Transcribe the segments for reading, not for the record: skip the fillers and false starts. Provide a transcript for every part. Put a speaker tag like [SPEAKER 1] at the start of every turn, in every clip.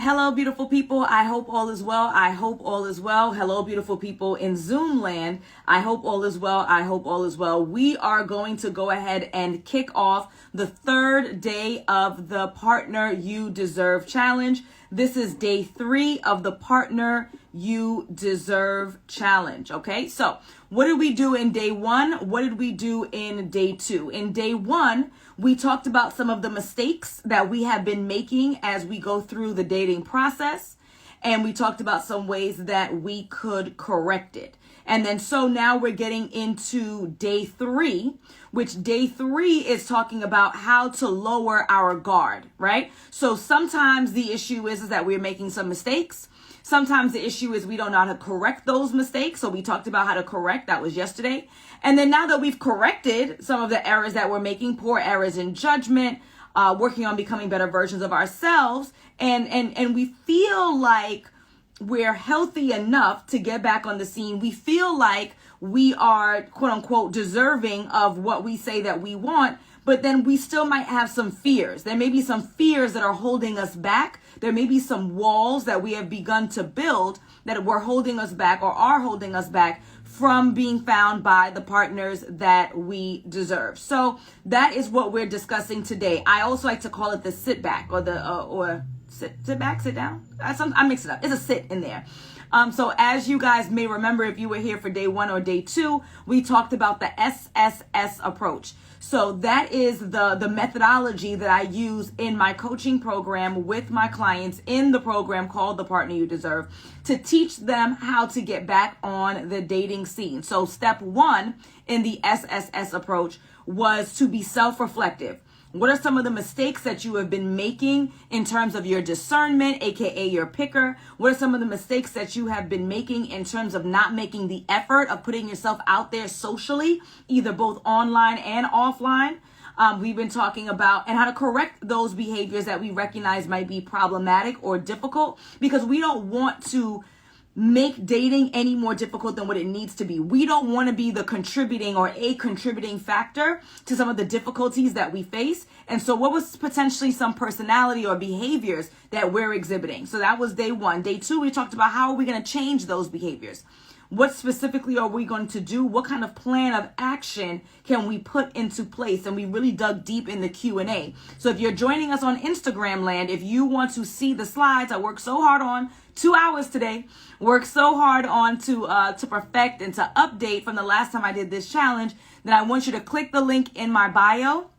[SPEAKER 1] Hello, beautiful people. I hope all is well. I hope all is well. Hello, beautiful people in Zoom land. I hope all is well. I hope all is well. We are going to go ahead and kick off the third day of the Partner You Deserve Challenge. This is day 3 of the Partner You Deserve Challenge. Okay, so what did we do in day 1? What did we do in day 2? In day 1, we talked about some of the mistakes that we have been making as we go through the dating process. And we talked about some ways that we could correct it. And then so now we're getting into day 3, which day 3 is talking about how to lower our guard, right? So sometimes the issue is that we're making some mistakes. Sometimes the issue is we don't know how to correct those mistakes. So we talked about how to correct. That was yesterday. And then now that we've corrected some of the errors that we're making, poor errors in judgment, working on becoming better versions of ourselves, and we feel like we're healthy enough to get back on the scene. We feel like we are, quote unquote, deserving of what we say that we want, but then we still might have some fears. There may be some fears that are holding us back. There may be some walls that we have begun to build that were holding us back or are holding us back from being found by the partners that we deserve. So that is what we're discussing today. I also like to call it the sit back or the sit back, sit down. I mix it up. It's a sit in there. So as you guys may remember, if you were here for day 1 or day 2, we talked about the SSS approach. So that is the methodology that I use in my coaching program with my clients in the program called The Partner You Deserve to teach them how to get back on the dating scene. So step 1 in the SSS approach was to be self-reflective. What are some of the mistakes that you have been making in terms of your discernment, aka your picker? What are some of the mistakes that you have been making in terms of not making the effort of putting yourself out there socially, either both online and offline? We've been talking about and how to correct those behaviors that we recognize might be problematic or difficult, because we don't want to make dating any more difficult than what it needs to be. We don't want to be the contributing or a contributing factor to some of the difficulties that we face. And so what was potentially some personality or behaviors that we're exhibiting? So that was day 1. Day 2, we talked about how are we going to change those behaviors? What specifically are we going to do? What kind of plan of action can we put into place? And we really dug deep in the Q&A. So if you're joining us on Instagram land, if you want to see the slides, I worked so hard on 2 hours today, worked so hard on to perfect and to update from the last time I did this challenge, then I want you to click the link in my bio.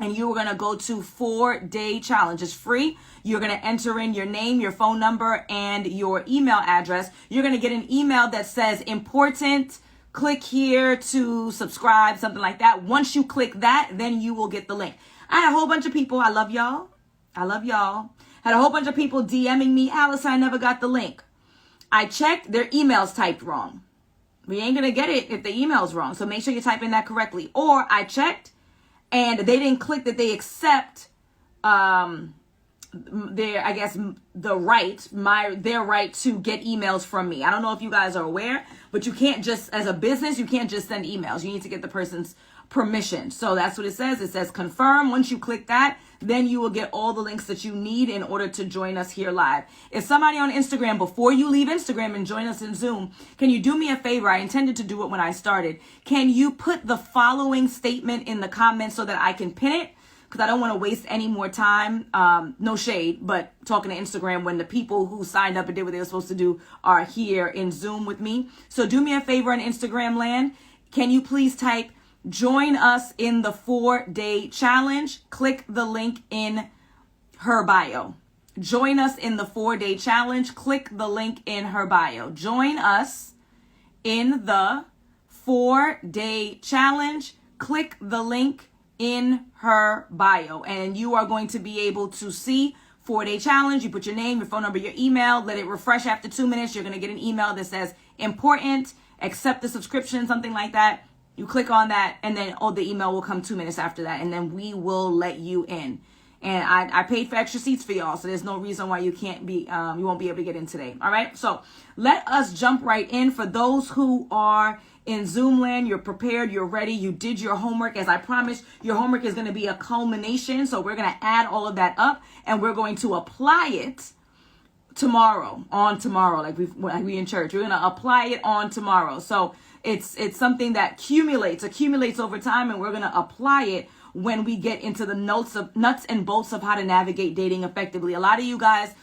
[SPEAKER 1] And you are going to go to 4-day challenge. It's free. You're going to enter in your name, your phone number, and your email address. You're going to get an email that says important, click here to subscribe, something like that. Once you click that, then you will get the link. I had a whole bunch of people. I love y'all. I love y'all. Had a whole bunch of people DMing me, Alison, I never got the link. I checked, their email's typed wrong. We ain't going to get it if the email's wrong. So make sure you type in that correctly. Or I checked, and they didn't click that they accept their right to get emails from me. I don't know if you guys are aware, but you can't just, as a business, you can't just send emails. You need to get the person's permission. So that's what it says. It says confirm. Once you click that, then you will get all the links that you need in order to join us here live. If somebody on Instagram, before you leave Instagram and join us in Zoom, can you do me a favor? I intended to do it when I started. Can you put the following statement in the comments so that I can pin it? Because I don't want to waste any more time. No shade, but talking to Instagram when the people who signed up and did what they were supposed to do are here in Zoom with me. So do me a favor on Instagram land. Can you please type join us in the 4-day challenge? Click the link in her bio. Join us in the 4-day challenge. Click the link in her bio. Join us in the 4-day challenge. Click the link in her bio. And you are going to be able to see 4-day challenge. You put your name, your phone number, your email. Let it refresh after 2 minutes. You're going to get an email that says important, accept the subscription, something like that. You click on that, and then the email will come 2 minutes after that, and then we will let you in. And I paid for extra seats for y'all, so there's no reason why you can't be, you won't be able to get in today. All right, so let us jump right in. For those who are in Zoom land, you're prepared, you're ready, you did your homework. As I promised, your homework is going to be a culmination, so we're going to add all of that up, and we're going to apply it tomorrow, on tomorrow, like we in church. We're going to apply it on tomorrow. So it's something that accumulates over time, and we're going to apply it when we get into the nuts and bolts of how to navigate dating effectively. A lot of you guys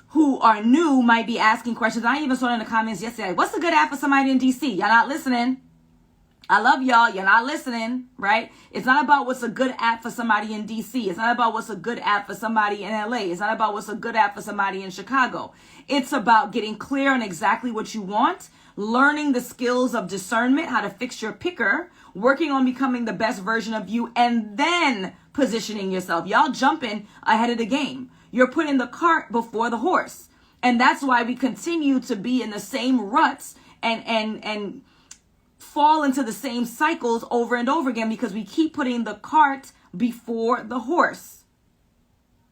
[SPEAKER 1] who are new might be asking questions. I even saw in the comments yesterday, what's a good app for somebody in DC? Y'all not listening. I love y'all. You're not listening, right? It's not about what's a good app for somebody in DC. It's not about what's a good app for somebody in LA. It's not about what's a good app for somebody in Chicago. It's about getting clear on exactly what you want, learning the skills of discernment, how to fix your picker, working on becoming the best version of you, and then positioning yourself. Y'all jumping ahead of the game. You're putting the cart before the horse. And that's why we continue to be in the same ruts and fall into the same cycles over and over again, because we keep putting the cart before the horse.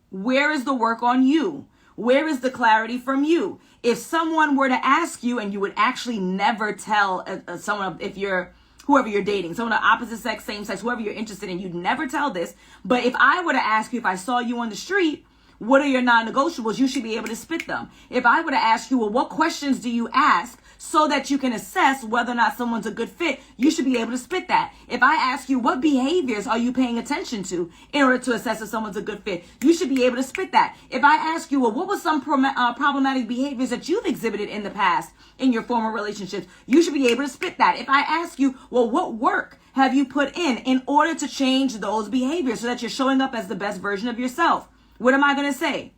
[SPEAKER 1] Where is the work on you? Where is the clarity from you? If someone were to ask you, and you would actually never tell someone, if you're whoever you're dating, someone of opposite sex, same sex, whoever you're interested in, you'd never tell this. But if I were to ask you, if I saw you on the street, what are your non-negotiables? You should be able to spit them. If I were to ask you, well, what questions do you ask so that you can assess whether or not someone's a good fit, you should be able to spit that. If I ask you, what behaviors are you paying attention to in order to assess if someone's a good fit, you should be able to spit that. If I ask you, well, what were some problematic behaviors that you've exhibited in the past in your former relationships, you should be able to spit that. If I ask you, well, what work have you put in order to change those behaviors so that you're showing up as the best version of yourself, what am I going to say?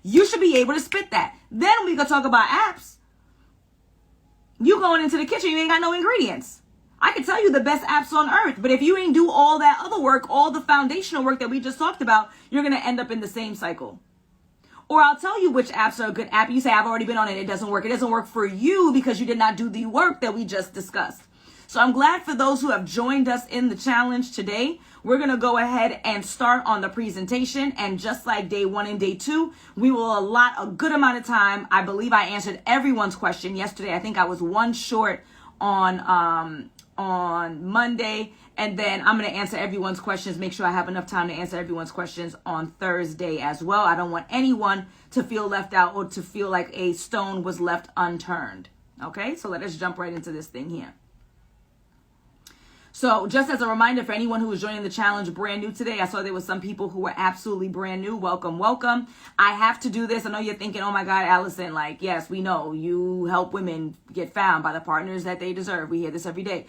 [SPEAKER 1] You should be able to spit that. Then we can talk about apps. You going into the kitchen, you ain't got no ingredients. I can tell you the best apps on earth, but if you ain't do all that other work, all the foundational work that we just talked about, you're going to end up in the same cycle. Or I'll tell you which apps are a good app. You say, I've already been on it. It doesn't work. It doesn't work for you because you did not do the work that we just discussed. So I'm glad for those who have joined us in the challenge today. We're going to go ahead and start on the presentation. And just like day 1 and day 2, we will allot a good amount of time. I believe I answered everyone's question yesterday. I think I was one short on Monday. And then I'm going to answer everyone's questions. Make sure I have enough time to answer everyone's questions on Thursday as well. I don't want anyone to feel left out or to feel like a stone was left unturned. Okay, so let us jump right into this thing here. So just as a reminder for anyone who is joining the challenge brand new today, I saw there was some people who were absolutely brand new. Welcome, welcome. I have to do this. I know you're thinking, oh my God, Alison, like, yes, we know you help women get found by the partners that they deserve. We hear this every day.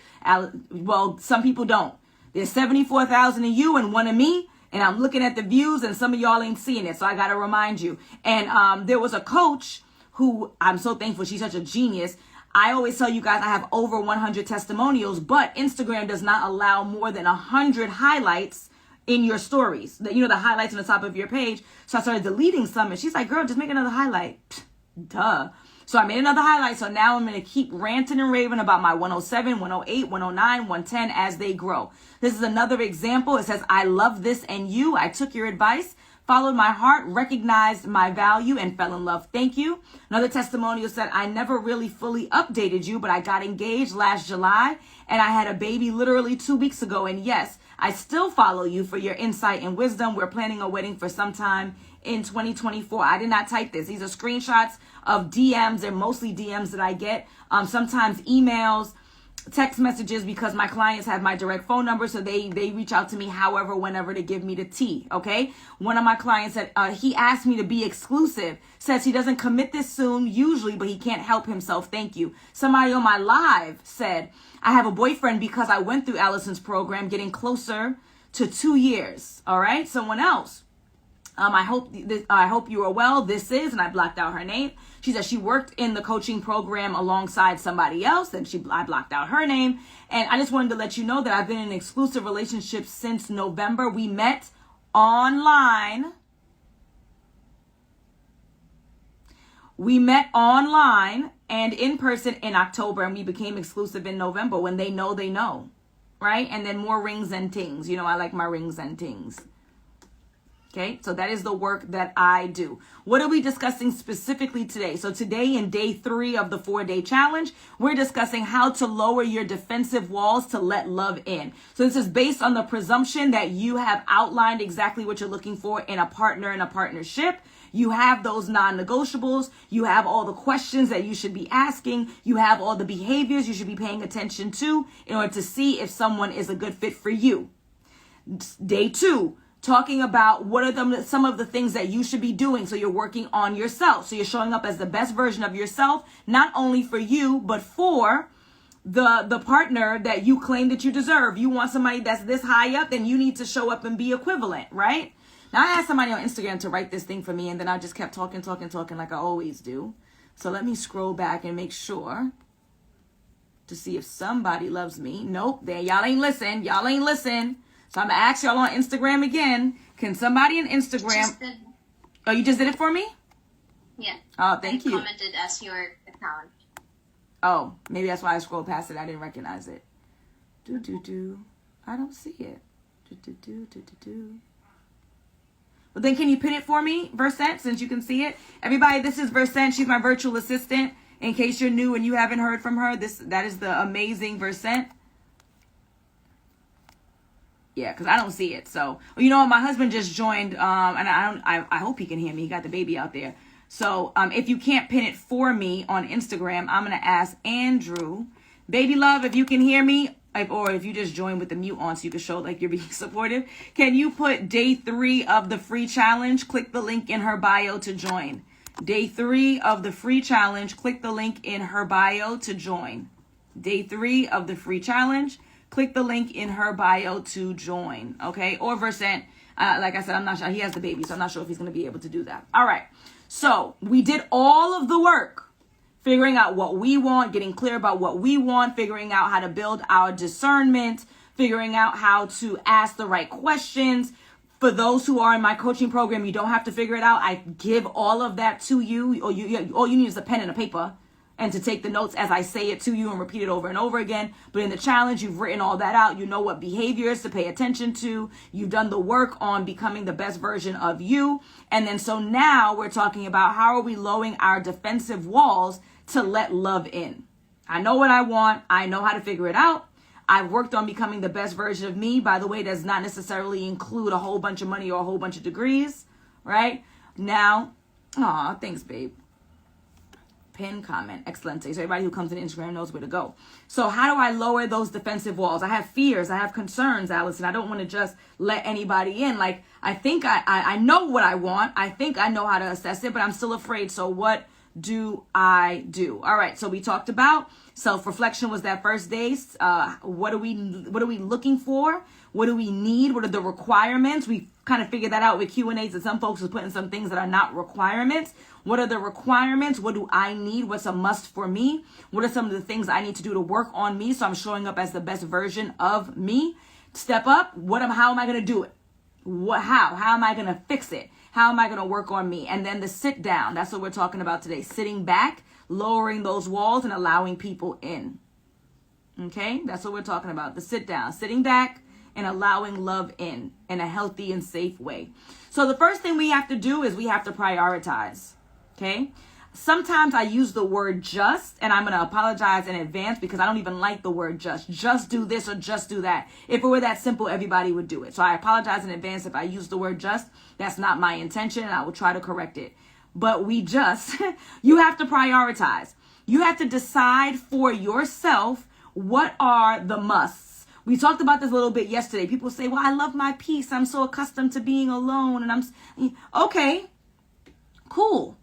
[SPEAKER 1] Well, some people don't. There's 74,000 of you and 1 of me. And I'm looking at the views and some of y'all ain't seeing it. So I got to remind you. And there was a coach who I'm so thankful. She's such a genius. I always tell you guys I have over 100 testimonials, but Instagram does not allow more than 100 highlights in your stories. The highlights on the top of your page. So I started deleting some, and she's like, girl, just make another highlight. Duh. So I made another highlight. So now I'm going to keep ranting and raving about my 107, 108, 109, 110 as they grow. This is another example. It says, I love this and you. I took your advice, followed my heart, recognized my value, and fell in love. Thank you. Another testimonial said, I never really fully updated you, but I got engaged last July, and I had a baby literally 2 weeks ago. And yes, I still follow you for your insight and wisdom. We're planning a wedding for sometime in 2024. I did not type this. These are screenshots of DMs. They're mostly DMs that I get. Sometimes emails, text messages, because my clients have my direct phone number, so they reach out to me however, whenever, to give me the tea. Okay, one of my clients said he asked me to be exclusive, says he doesn't commit this soon usually, but he can't help himself. Thank you. Somebody on my live said, I have a boyfriend because I went through Alison's program, getting closer to 2 years. All right, someone else. I hope you are well. This is, and I blocked out her name. She said she worked in the coaching program alongside somebody else, and I blocked out her name. And I just wanted to let you know that I've been in an exclusive relationship since November. We met online. And in person in October, and we became exclusive in November. When they know, they know, right? And then more rings and tings. I like my rings and tings. Okay, so that is the work that I do. What are we discussing specifically today? So today, in day 3 of the 4-day challenge, we're discussing how to lower your defensive walls to let love in. So this is based on the presumption that you have outlined exactly what you're looking for in a partner, in a partnership. You have those non-negotiables. You have all the questions that you should be asking. You have all the behaviors you should be paying attention to in order to see if someone is a good fit for you. Day 2, talking about what are some of the things that you should be doing. So you're working on yourself. So you're showing up as the best version of yourself, not only for you, but for the partner that you claim that you deserve. You want somebody that's this high up, then you need to show up and be equivalent, right? Now, I asked somebody on Instagram to write this thing for me, and then I just kept talking like I always do. So let me scroll back and make sure to see if somebody loves me. Nope, there, y'all ain't listen. So I'm gonna ask y'all on Instagram again. Can somebody on Instagram? Oh, you just did it for me?
[SPEAKER 2] Yeah.
[SPEAKER 1] Oh, thank you.
[SPEAKER 2] Commented as your account.
[SPEAKER 1] Oh, maybe that's why I scrolled past it. I didn't recognize it. I don't see it. Well, then can you pin it for me, Versent, since you can see it? Everybody, this is Versent. She's my virtual assistant. In case you're new and you haven't heard from her, that is the amazing Versent. Yeah, because I don't see it. So, well, you know what? My husband just joined, and I hope he can hear me. He got the baby out there. So, if you can't pin it for me on Instagram, I'm going to ask Andrew. Baby love, if you can hear me, or if you just joined with the mute on so you can show like you're being supportive, can you put day 3 of the free challenge? Click the link in her bio to join. Day 3 of the free challenge. Click the link in her bio to join. Day 3 of the free challenge. Click the link in her bio to join. Okay? Or Versant, like I said, I'm not sure. He has the baby, so I'm not sure if he's going to be able to do that. All right. So we did all of the work. Figuring out what we want, getting clear about what we want, figuring out how to build our discernment, figuring out how to ask the right questions. For those who are in my coaching program, you don't have to figure it out. I give all of that to you. All you need is a pen and a paper and to take the notes as I say it to you and repeat it over and over again. But in the challenge, you've written all that out. You know what behaviors to pay attention to. You've done the work on becoming the best version of you. And then so now we're talking about how are we lowering our defensive walls to let love in. I know what I want. I know how to figure it out. I've worked on becoming the best version of me. By the way, does not necessarily include a whole bunch of money or a whole bunch of degrees, right? Now, thanks, babe. Pin comment. Excellent. So everybody who comes to Instagram knows where to go. So how do I lower those defensive walls? I have fears. I have concerns, Alison. I don't want to just let anybody in. Like, I think I know what I want. I think I know how to assess it, but I'm still afraid. So what do I do? All right. So we talked about self-reflection was that first day. What are we looking for? What do we need? What are the requirements? We kind of figured that out with Q&As, and some folks are putting some things that are not requirements. What are the requirements? What do I need? What's a must for me? What are some of the things I need to do to work on me so I'm showing up as the best version of me? Step up. How am I going to do it? How am I going to fix it? How am I going to work on me? And then the sit down. That's what we're talking about today. Sitting back, lowering those walls and allowing people in. Okay? That's what we're talking about. The sit down. Sitting back and allowing love in a healthy and safe way. So the first thing we have to do is we have to prioritize. Okay? Sometimes I use the word just, and I'm going to apologize in advance because I don't even like the word just. Just do this or just do that. If it were that simple, everybody would do it. So I apologize in advance if I use the word just. That's not my intention, and I will try to correct it. But you have to prioritize. You have to decide for yourself what are the musts. We talked about this a little bit yesterday. People say, well, I love my peace. I'm so accustomed to being alone. And okay, cool.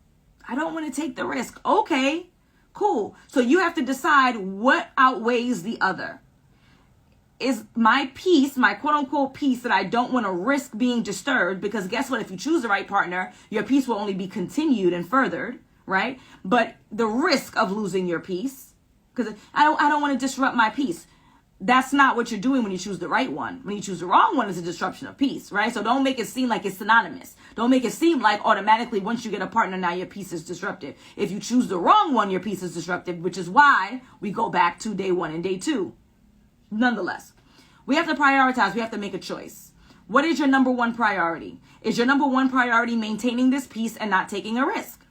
[SPEAKER 1] I don't want to take the risk. Okay, cool. So you have to decide what outweighs the other. Is my peace, my quote unquote peace that I don't want to risk being disturbed, because guess what? If you choose the right partner, your peace will only be continued and furthered, right? But the risk of losing your peace, because I don't want to disrupt my peace. That's not what you're doing when you choose the right one. When you choose the wrong one, it's a disruption of peace, right? So don't make it seem like it's synonymous. Don't make it seem like automatically once you get a partner, now your peace is disrupted. If you choose the wrong one, your peace is disrupted, which is why we go back to day 1 and day 2. Nonetheless, we have to prioritize. We have to make a choice. What is your number one priority? Is your number one priority maintaining this peace and not taking a risk?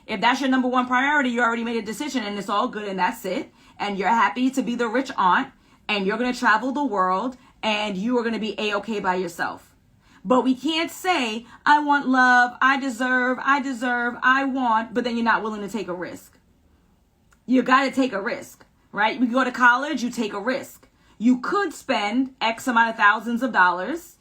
[SPEAKER 1] If that's your number one priority, you already made a decision and it's all good and that's it. And you're happy to be the rich aunt and you're going to travel the world and you are going to be A-okay by yourself. But we can't say, I want love, I deserve, I want, but then you're not willing to take a risk. You got to take a risk, right? You go to college, you take a risk. You could spend X amount of thousands of dollars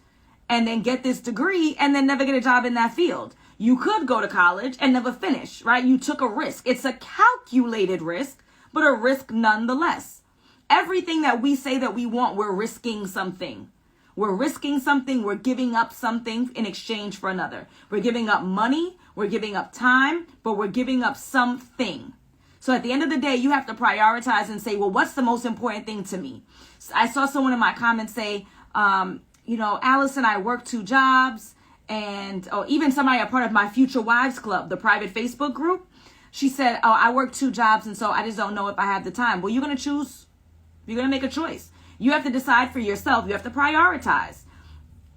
[SPEAKER 1] and then get this degree and then never get a job in that field. You could go to college and never finish, right? You took a risk. It's a calculated risk, but a risk nonetheless. Everything that we say that we want, we're risking something. We're risking something. We're giving up something in exchange for another. We're giving up money. We're giving up time, but we're giving up something. So at the end of the day, you have to prioritize and say, well, what's the most important thing to me? I saw someone in my comments say, Alison, I work 2 jobs, or even somebody a part of my Future Wives Club, the private Facebook group. She said, I work 2 jobs, and so I just don't know if I have the time. Well, you're going to choose. You're going to make a choice. You have to decide for yourself. You have to prioritize.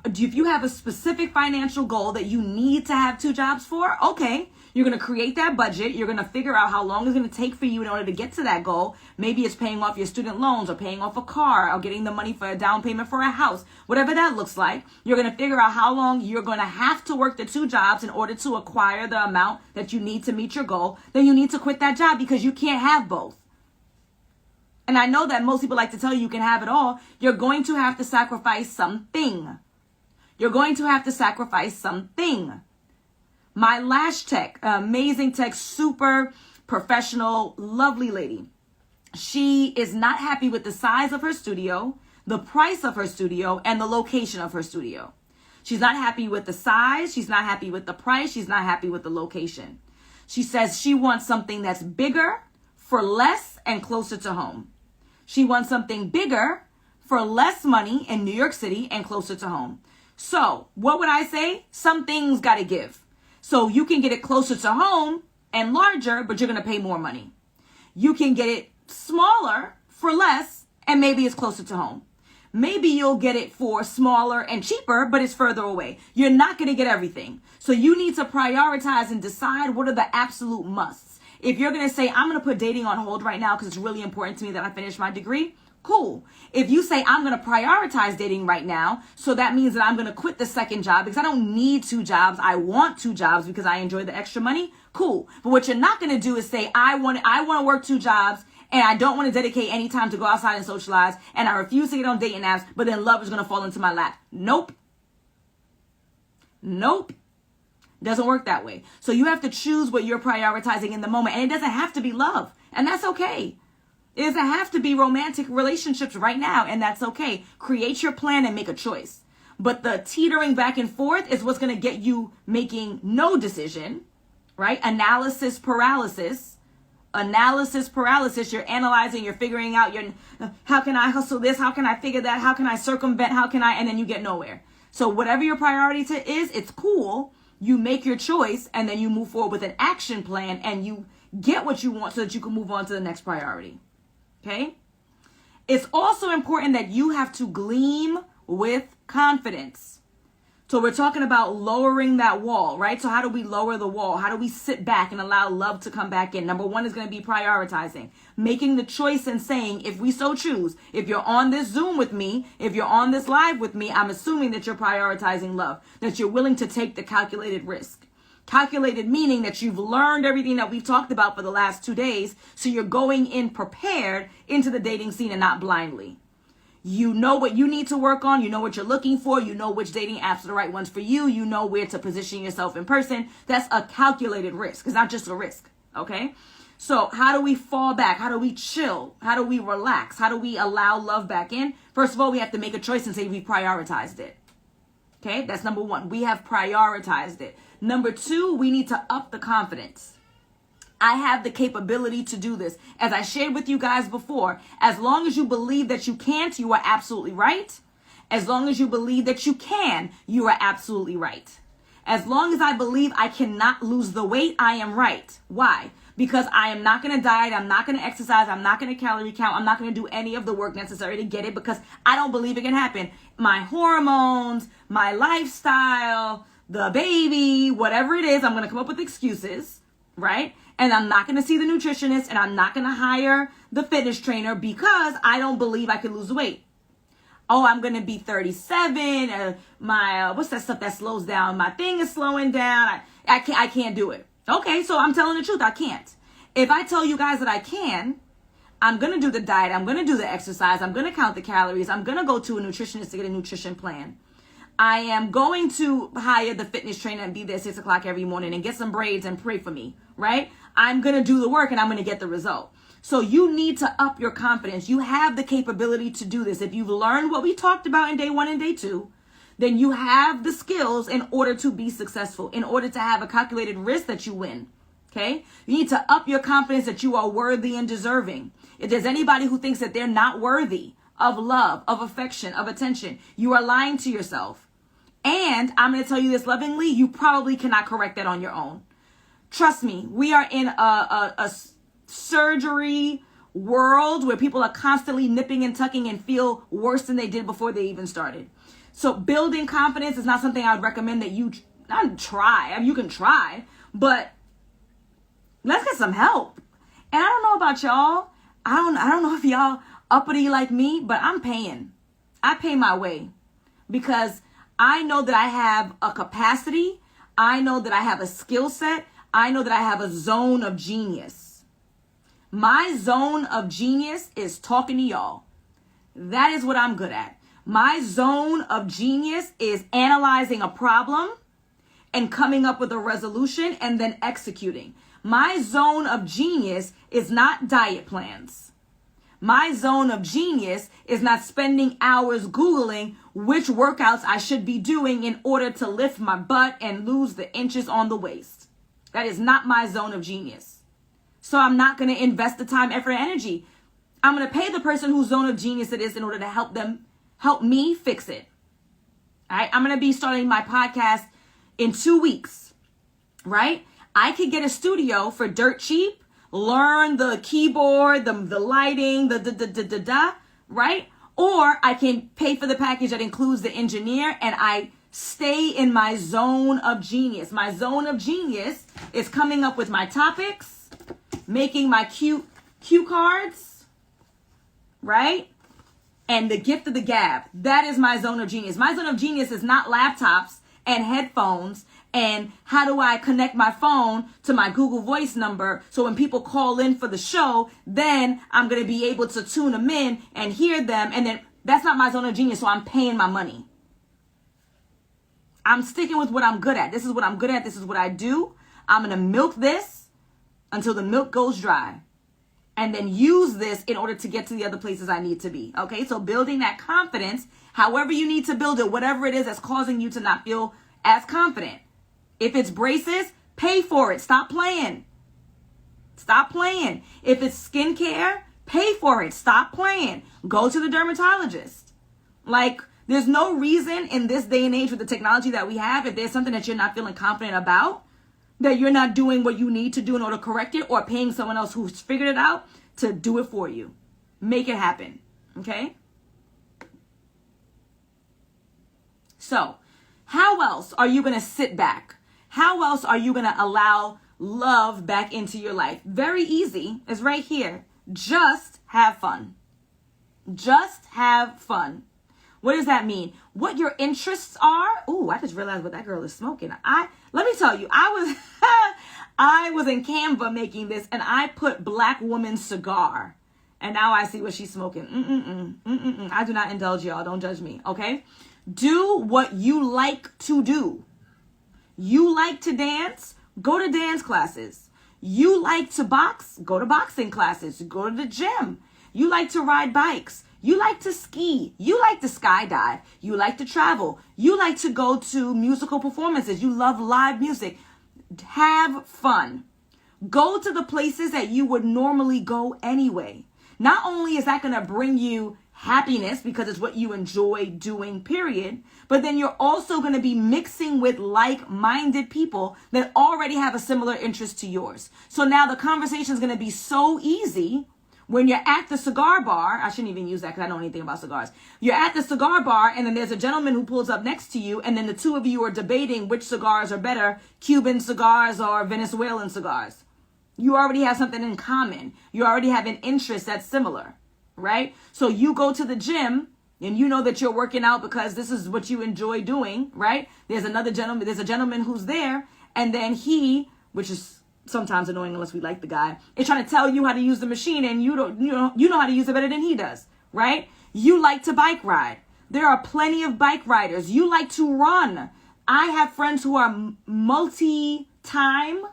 [SPEAKER 1] If you have a specific financial goal that you need to have 2 jobs for, okay, you're going to create that budget. You're going to figure out how long it's going to take for you in order to get to that goal. Maybe it's paying off your student loans or paying off a car or getting the money for a down payment for a house, whatever that looks like. You're going to figure out how long you're going to have to work the 2 jobs in order to acquire the amount that you need to meet your goal. Then you need to quit that job because you can't have both. And I know that most people like to tell you can have it all. You're going to have to sacrifice something. You're going to have to sacrifice something. My lash tech, amazing tech, super professional, lovely lady. She is not happy with the size of her studio, the price of her studio, and the location of her studio. She's not happy with the size. She's not happy with the price. She's not happy with the location. She says she wants something that's bigger for less and closer to home. She wants something bigger for less money in New York City and closer to home. So what would I say? Something's got to give. So you can get it closer to home and larger, but you're going to pay more money. You can get it smaller for less, and maybe it's closer to home. Maybe you'll get it for smaller and cheaper, but it's further away. You're not going to get everything. So you need to prioritize and decide what are the absolute musts. If you're going to say, I'm going to put dating on hold right now because it's really important to me that I finish my degree, cool. If you say, I'm going to prioritize dating right now, so that means that I'm going to quit the second job because I don't need 2 jobs. I want 2 jobs because I enjoy the extra money. Cool. But what you're not going to do is say, I want to work 2 jobs and I don't want to dedicate any time to go outside and socialize and I refuse to get on dating apps, but then love is going to fall into my lap. Nope. Doesn't work that way. So you have to choose what you're prioritizing in the moment. And it doesn't have to be love. And that's okay. It doesn't have to be romantic relationships right now. And that's okay. Create your plan and make a choice. But the teetering back and forth is what's going to get you making no decision, right? Analysis paralysis. You're analyzing, you're figuring out, how can I hustle this? How can I figure that? How can I circumvent? And then you get nowhere. So whatever your priority is, it's cool. You make your choice and then you move forward with an action plan and you get what you want so that you can move on to the next priority. Okay? It's also important that you have to gleam with confidence. So we're talking about lowering that wall, right? So how do we lower the wall? How do we sit back and allow love to come back in? Number 1 is going to be prioritizing, making the choice and saying, if we so choose, if you're on this Zoom with me, if you're on this live with me, I'm assuming that you're prioritizing love, that you're willing to take the calculated risk. Calculated meaning that you've learned everything that we've talked about for the last 2 days. So you're going in prepared into the dating scene and not blindly. You know what you need to work on. You know what you're looking for. You know which dating apps are the right ones for you. You know where to position yourself in person. That's a calculated risk. It's not just a risk. Okay. So how do we fall back? How do we chill? How do we relax? How do we allow love back in? First of all, we have to make a choice and say we prioritized it. Okay. That's number 1. We have prioritized it. Number 2, we need to up the confidence. I have the capability to do this. As I shared with you guys before, as long as you believe that you can't, you are absolutely right. As long as you believe that you can, you are absolutely right. As long as I believe I cannot lose the weight, I am right. Why? Because I am not going to diet. I'm not going to exercise. I'm not going to calorie count. I'm not going to do any of the work necessary to get it because I don't believe it can happen. My hormones, my lifestyle, the baby, whatever it is, I'm going to come up with excuses, right? And I'm not going to see the nutritionist and I'm not going to hire the fitness trainer because I don't believe I can lose weight. Oh, I'm going to be 37. My, what's that stuff that slows down? My thing is slowing down. I can't do it. Okay, so I'm telling the truth. I can't. If I tell you guys that I can, I'm going to do the diet. I'm going to do the exercise. I'm going to count the calories. I'm going to go to a nutritionist to get a nutrition plan. I am going to hire the fitness trainer and be there at 6 o'clock every morning and get some braids and pray for me, right? I'm going to do the work and I'm going to get the result. So you need to up your confidence. You have the capability to do this. If you've learned what we talked about in day 1 and day 2, then you have the skills in order to be successful, in order to have a calculated risk that you win. Okay? You need to up your confidence that you are worthy and deserving. If there's anybody who thinks that they're not worthy of love, of affection, of attention, you are lying to yourself. And I'm going to tell you this lovingly, you probably cannot correct that on your own. Trust me, we are in a surgery world where people are constantly nipping and tucking and feel worse than they did before they even started. So building confidence is not something I would recommend that you not try. I mean, you can try, but let's get some help. And I don't know about y'all. I don't know if y'all uppity like me, but I'm paying. I pay my way because I know that I have a capacity. I know that I have a skill set. I know that I have a zone of genius. My zone of genius is talking to y'all. That is what I'm good at. My zone of genius is analyzing a problem and coming up with a resolution and then executing. My zone of genius is not diet plans. My zone of genius is not spending hours Googling which workouts I should be doing in order to lift my butt and lose the inches on the waist. That is not my zone of genius. So I'm not going to invest the time, effort, and energy. I'm going to pay the person whose zone of genius it is in order to help me fix it. All right. I'm going to be starting my podcast in 2 weeks, right? I could get a studio for dirt cheap, learn the keyboard, the lighting, right? Or I can pay for the package that includes the engineer and I stay in my zone of genius. My zone of genius is coming up with my topics, making my cue cards, right? And the gift of the gab. That is my zone of genius. My zone of genius is not laptops and headphones and how do I connect my phone to my Google Voice number so when people call in for the show, then I'm going to be able to tune them in and hear them. And then that's not my zone of genius, so I'm paying my money. I'm sticking with what I'm good at. This is what I'm good at. This is what I do. I'm going to milk this until the milk goes dry. And then use this in order to get to the other places I need to be. Okay, so building that confidence, however you need to build it, whatever it is that's causing you to not feel as confident. If it's braces, pay for it. Stop playing. Stop playing. If it's skincare, pay for it. Stop playing. Go to the dermatologist. Like, there's no reason in this day and age with the technology that we have, if there's something that you're not feeling confident about, that you're not doing what you need to do in order to correct it or paying someone else who's figured it out to do it for you. Make it happen. Okay? So, how else are you going to sit back? How else are you going to allow love back into your life? Very easy. It's right here. Just have fun. Just have fun. What does that mean? What your interests are? Ooh, I just realized what that girl is smoking. Let me tell you, I was in Canva making this and I put Black woman cigar. And now I see what she's smoking. I do not indulge y'all. Don't judge me. Okay. Do what you like to do. You like to dance? Go to dance classes. You like to box? Go to boxing classes. Go to the gym. You like to ride bikes. You like to ski. You like to skydive. You like to travel. You like to go to musical performances. You love live music. Have fun. Go to the places that you would normally go anyway. Not only is that going to bring you happiness because it's what you enjoy doing, period, but then you're also going to be mixing with like-minded people that already have a similar interest to yours. So now the conversation is going to be so easy. When you're at the cigar bar, I shouldn't even use that because I don't know anything about cigars. You're at the cigar bar and then there's a gentleman who pulls up next to you and then the two of you are debating which cigars are better, Cuban cigars or Venezuelan cigars. You already have something in common. You already have an interest that's similar, right? So you go to the gym and you know that you're working out because this is what you enjoy doing, right? There's a gentleman who's there, and then he, which is sometimes annoying unless we like the guy, is trying to tell you how to use the machine, and you know how to use it better than he does, right? You like to bike ride. There are plenty of bike riders. You like to run. I have friends who are multi-time,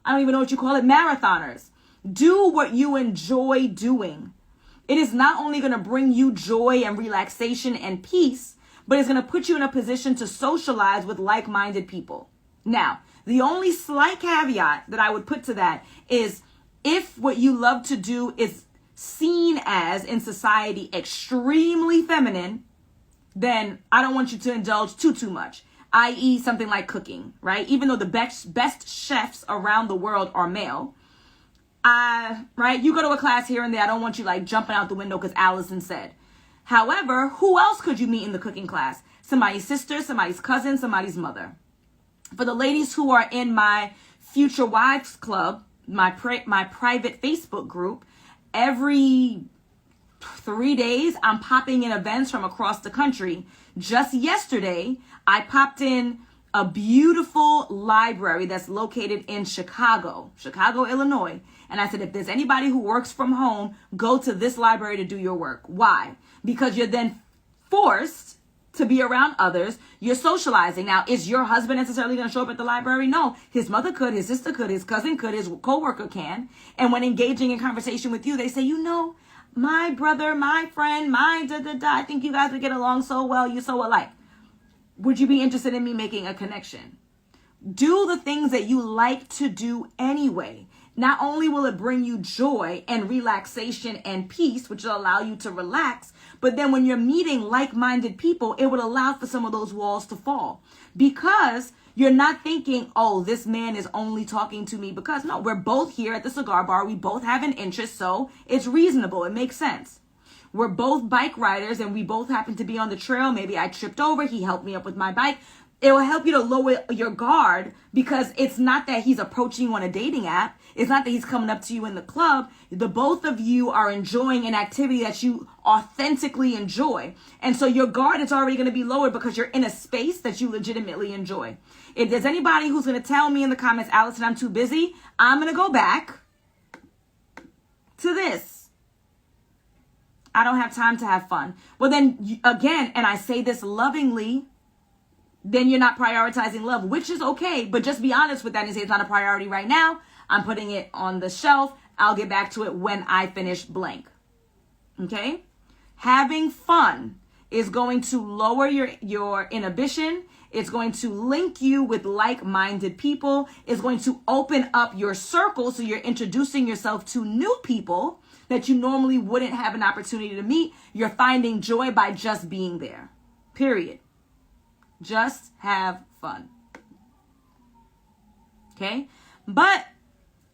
[SPEAKER 1] I don't even know what you call it, marathoners. Do what you enjoy doing. It is not only going to bring you joy and relaxation and peace, but it's going to put you in a position to socialize with like-minded people. Now, the only slight caveat that I would put to that is if what you love to do is seen as in society extremely feminine, then I don't want you to indulge too much, i.e. something like cooking, right? Even though the best chefs around the world are male, right? You go to a class here and there, I don't want you like jumping out the window because Alison said. However, who else could you meet in the cooking class? Somebody's sister, somebody's cousin, somebody's mother. For the ladies who are in my Future Wives Club, my private Facebook group, every 3 days, I'm popping in events from across the country. Just yesterday, I popped in a beautiful library that's located in Chicago, Illinois. And I said, if there's anybody who works from home, go to this library to do your work. Why? Because you're then forced to be around others. You're socializing. Now, is your husband necessarily going to show up at the library? No. His mother could, his sister could, his cousin could, his coworker can. And when engaging in conversation with you, they say, my brother, my friend, I think you guys would get along so well. You're so alike. Would you be interested in me making a connection? Do the things that you like to do anyway. Not only will it bring you joy and relaxation and peace, which will allow you to relax, but then when you're meeting like-minded people, it would allow for some of those walls to fall. Because you're not thinking, oh, this man is only talking to me because, no, we're both here at the cigar bar. We both have an interest, so it's reasonable. It makes sense. We're both bike riders and we both happen to be on the trail. Maybe I tripped over. He helped me up with my bike. It will help you to lower your guard because it's not that he's approaching you on a dating app. It's not that he's coming up to you in the club. The both of you are enjoying an activity that you authentically enjoy. And so your guard is already going to be lowered because you're in a space that you legitimately enjoy. If there's anybody who's going to tell me in the comments, Alison, I'm too busy, I'm going to go back to this. I don't have time to have fun. Well, then again, and I say this lovingly, then you're not prioritizing love, which is okay. But just be honest with that and say it's not a priority right now. I'm putting it on the shelf. I'll get back to it when I finish blank. Okay? Having fun is going to lower your inhibition. It's going to link you with like-minded people. It's going to open up your circle so you're introducing yourself to new people that you normally wouldn't have an opportunity to meet. You're finding joy by just being there. Period. Just have fun. Okay? But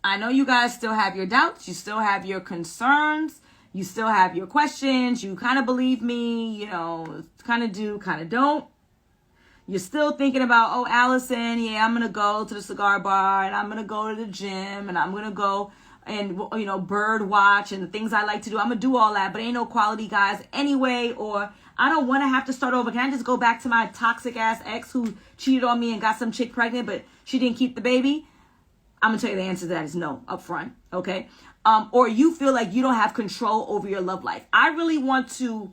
[SPEAKER 1] I know you guys still have your doubts. You still have your concerns. You still have your questions. You kind of believe me, kind of do, kind of don't. You're still thinking about, oh, Alison, yeah, I'm going to go to the cigar bar and I'm going to go to the gym and I'm going to go and, bird watch and the things I like to do. I'm going to do all that, but ain't no quality guys anyway, or I don't want to have to start over. Can I just go back to my toxic ass ex who cheated on me and got some chick pregnant, but she didn't keep the baby? I'm going to tell you the answer to that is no up front. Okay. Or you feel like you don't have control over your love life. I really want to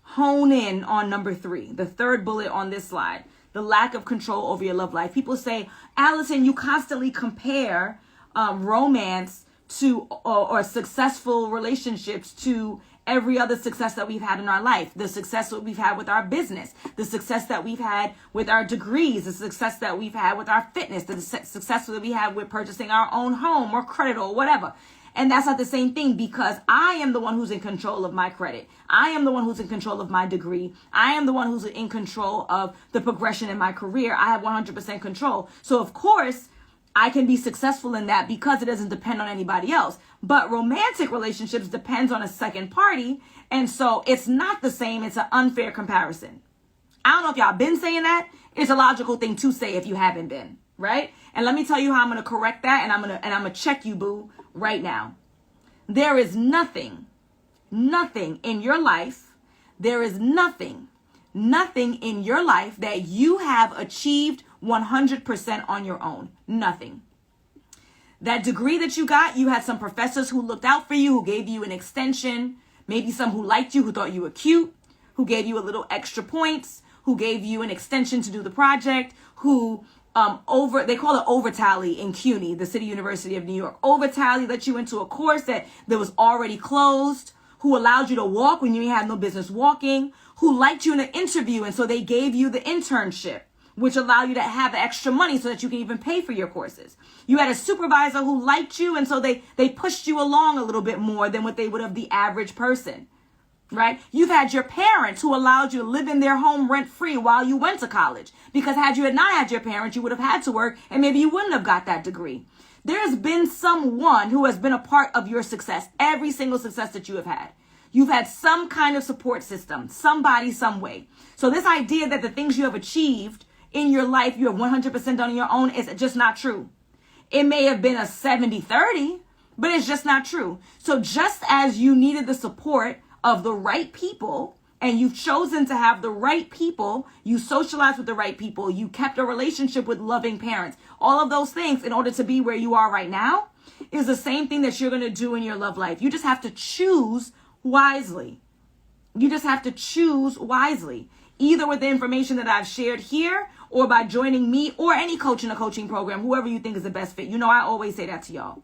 [SPEAKER 1] hone in on number 3, the third bullet on this slide, the lack of control over your love life. People say, Alison, you constantly compare romance to or successful relationships to every other success that we've had in our life, the success that we've had with our business, the success that we've had with our degrees, the success that we've had with our fitness, the success that we have with purchasing our own home or credit or whatever. And that's not the same thing, because I am the one who's in control of my credit. I am the one who's in control of my degree. I am the one who's in control of the progression in my career. I have 100% control. So of course, I can be successful in that because it doesn't depend on anybody else. But romantic relationships depends on a second party. And so it's not the same. It's an unfair comparison. I don't know if y'all been saying that. It's a logical thing to say if you haven't been, right? And let me tell you how I'm going to correct that. And I'm going to check you, boo, right now. There is nothing in your life There is nothing in your life that you have achieved 100% on your own. Nothing. That degree that you got, you had some professors who looked out for you, who gave you an extension, maybe some who liked you, who thought you were cute, who gave you a little extra points, who gave you an extension to do the project, who they call it overtally in CUNY, the City University of New York. Overtally let you into a course that was already closed, who allowed you to walk when you had no business walking, who liked you in an interview, and so they gave you the internship, which allowed you to have extra money so that you can even pay for your courses. You had a supervisor who liked you, and so they pushed you along a little bit more than what they would have the average person, right? You've had your parents who allowed you to live in their home rent-free while you went to college, because had you not had your parents, you would have had to work, and maybe you wouldn't have got that degree. There's been someone who has been a part of your success, every single success that you have had. You've had some kind of support system, somebody, some way. So this idea that the things you have achieved in your life, you have 100% on your own, is just not true. It may have been a 70-30, but it's just not true. So just as you needed the support of the right people, and you've chosen to have the right people, you socialized with the right people, you kept a relationship with loving parents, all of those things in order to be where you are right now, is the same thing that you're going to do in your love life. You just have to choose wisely. You just have to choose wisely, either with the information that I've shared here, or by joining me or any coach in a coaching program, whoever you think is the best fit. You know, I always say that to y'all.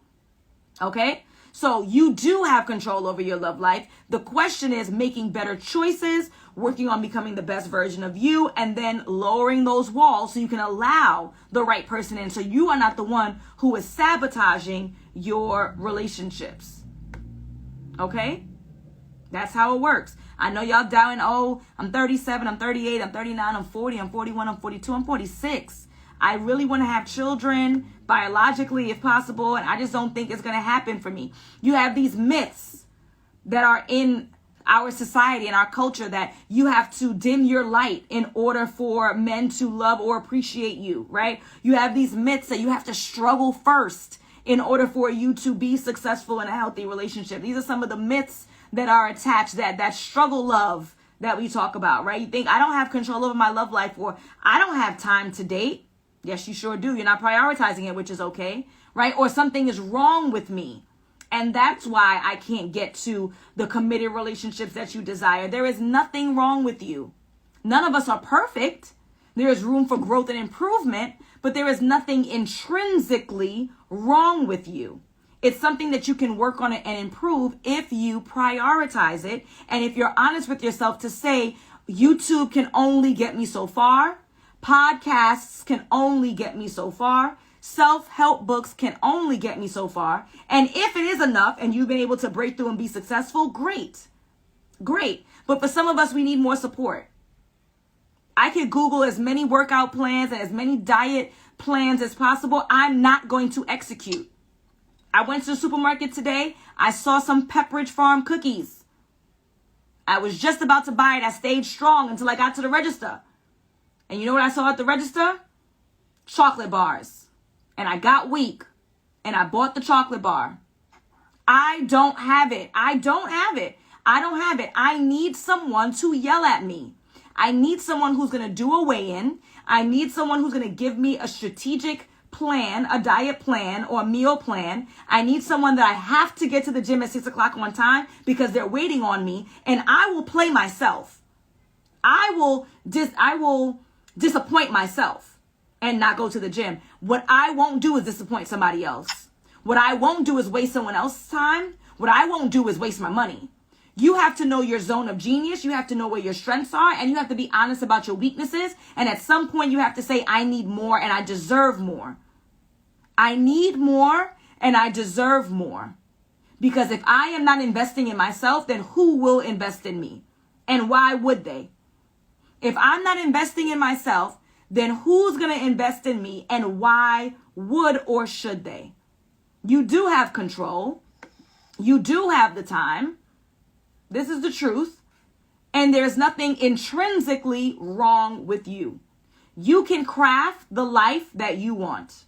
[SPEAKER 1] Okay? So you do have control over your love life. The question is making better choices, working on becoming the best version of you, and then lowering those walls so you can allow the right person in, so you are not the one who is sabotaging your relationships. Okay? That's how it works. I know y'all doubting, oh, I'm 37, I'm 38, I'm 39, I'm 40, I'm 41, I'm 42, I'm 46. I really want to have children biologically if possible, and I just don't think it's going to happen for me. You have these myths that are in our society and our culture that you have to dim your light in order for men to love or appreciate you, right? You have these myths that you have to struggle first in order for you to be successful in a healthy relationship. These are some of the myths that are attached, that struggle love that we talk about, right? You think, I don't have control over my love life, or I don't have time to date. Yes, you sure do. You're not prioritizing it, which is okay, right? Or something is wrong with me, and that's why I can't get to the committed relationships that you desire. There is nothing wrong with you. None of us are perfect. There is room for growth and improvement, but there is nothing intrinsically wrong with you. It's something that you can work on and improve if you prioritize it. And if you're honest with yourself to say, YouTube can only get me so far. Podcasts can only get me so far. Self-help books can only get me so far. And if it is enough and you've been able to break through and be successful, great. Great. But for some of us, we need more support. I could Google as many workout plans and as many diet plans as possible. I'm not going to execute. I went to the supermarket today. I saw some Pepperidge Farm cookies. I was just about to buy it. I stayed strong until I got to the register. And you know what I saw at the register? Chocolate bars. And I got weak. And I bought the chocolate bar. I don't have it. I don't have it. I don't have it. I need someone to yell at me. I need someone who's going to do a weigh-in. I need someone who's going to give me a strategic plan, a diet plan or a meal plan. I need someone that I have to get to the gym at 6 o'clock on time because they're waiting on me, and I will play myself. I will disappoint myself and not go to the gym. What I won't do is disappoint somebody else. What I won't do is waste someone else's time. What I won't do is waste my money. You have to know your zone of genius. You have to know where your strengths are, and you have to be honest about your weaknesses. And at some point you have to say, I need more and I deserve more. I need more and I deserve more. Because if I am not investing in myself, then who will invest in me? And why would they? If I'm not investing in myself, then who's going to invest in me, and why would or should they? You do have control. You do have the time. This is the truth. And there's nothing intrinsically wrong with you. You can craft the life that you want.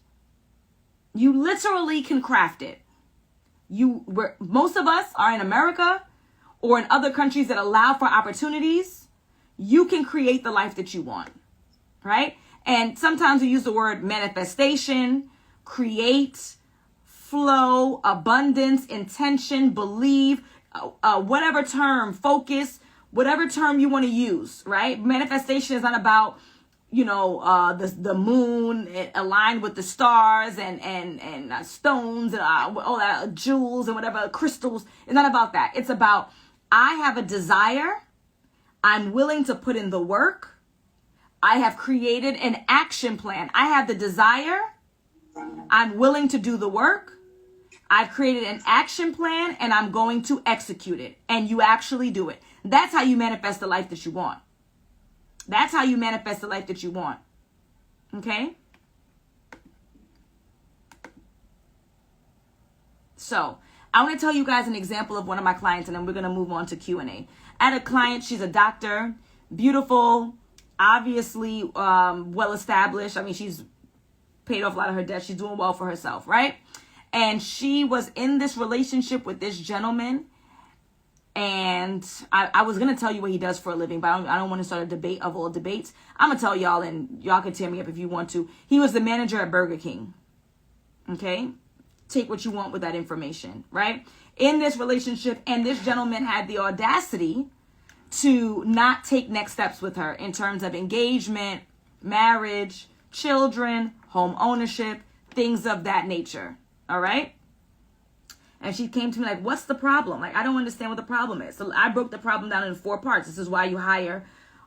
[SPEAKER 1] You literally can craft it. Most of us are in America, or in other countries that allow for opportunities, you can create the life that you want, right? And sometimes we use the word manifestation, create, flow, abundance, intention, believe, whatever term, focus, whatever term you want to use, right? Manifestation is not about, the moon aligned with the stars and stones and all that, jewels and whatever, crystals. It's not about that. It's about, I have a desire. I'm willing to put in the work. I have created an action plan. I have the desire. I'm willing to do the work. I've created an action plan and I'm going to execute it. And you actually do it. That's how you manifest the life that you want. That's how you manifest the life that you want. Okay? So, I want to tell you guys an example of one of my clients, and then we're going to move on to Q&A. I had a client, she's a doctor, beautiful, obviously well established. I mean, she's paid off a lot of her debt. She's doing well for herself, right? And she was in this relationship with this gentleman. And I was going to tell you what he does for a living, but I don't want to start a debate of all debates. I'm going to tell y'all, and y'all can tear me up if you want to. He was the manager at Burger King. Okay? Take what you want with that information, right? In this relationship, and this gentleman had the audacity to not take next steps with her in terms of engagement, marriage, children, home ownership, things of that nature. All right? And she came to me like, what's the problem? Like, I don't understand what the problem is. So I broke the problem down in 4 parts. This is why you hire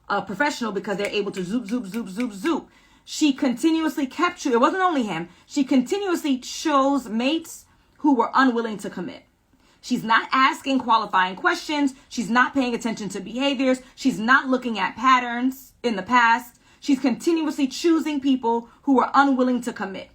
[SPEAKER 1] a professional, because they're able to zoop, zoop, zoop, zoop, zoop. She continuously kept you. It wasn't only him. She continuously chose mates who were unwilling to commit. She's not asking qualifying questions. She's not paying attention to behaviors. She's not looking at patterns in the past. She's continuously choosing people who are unwilling to commit.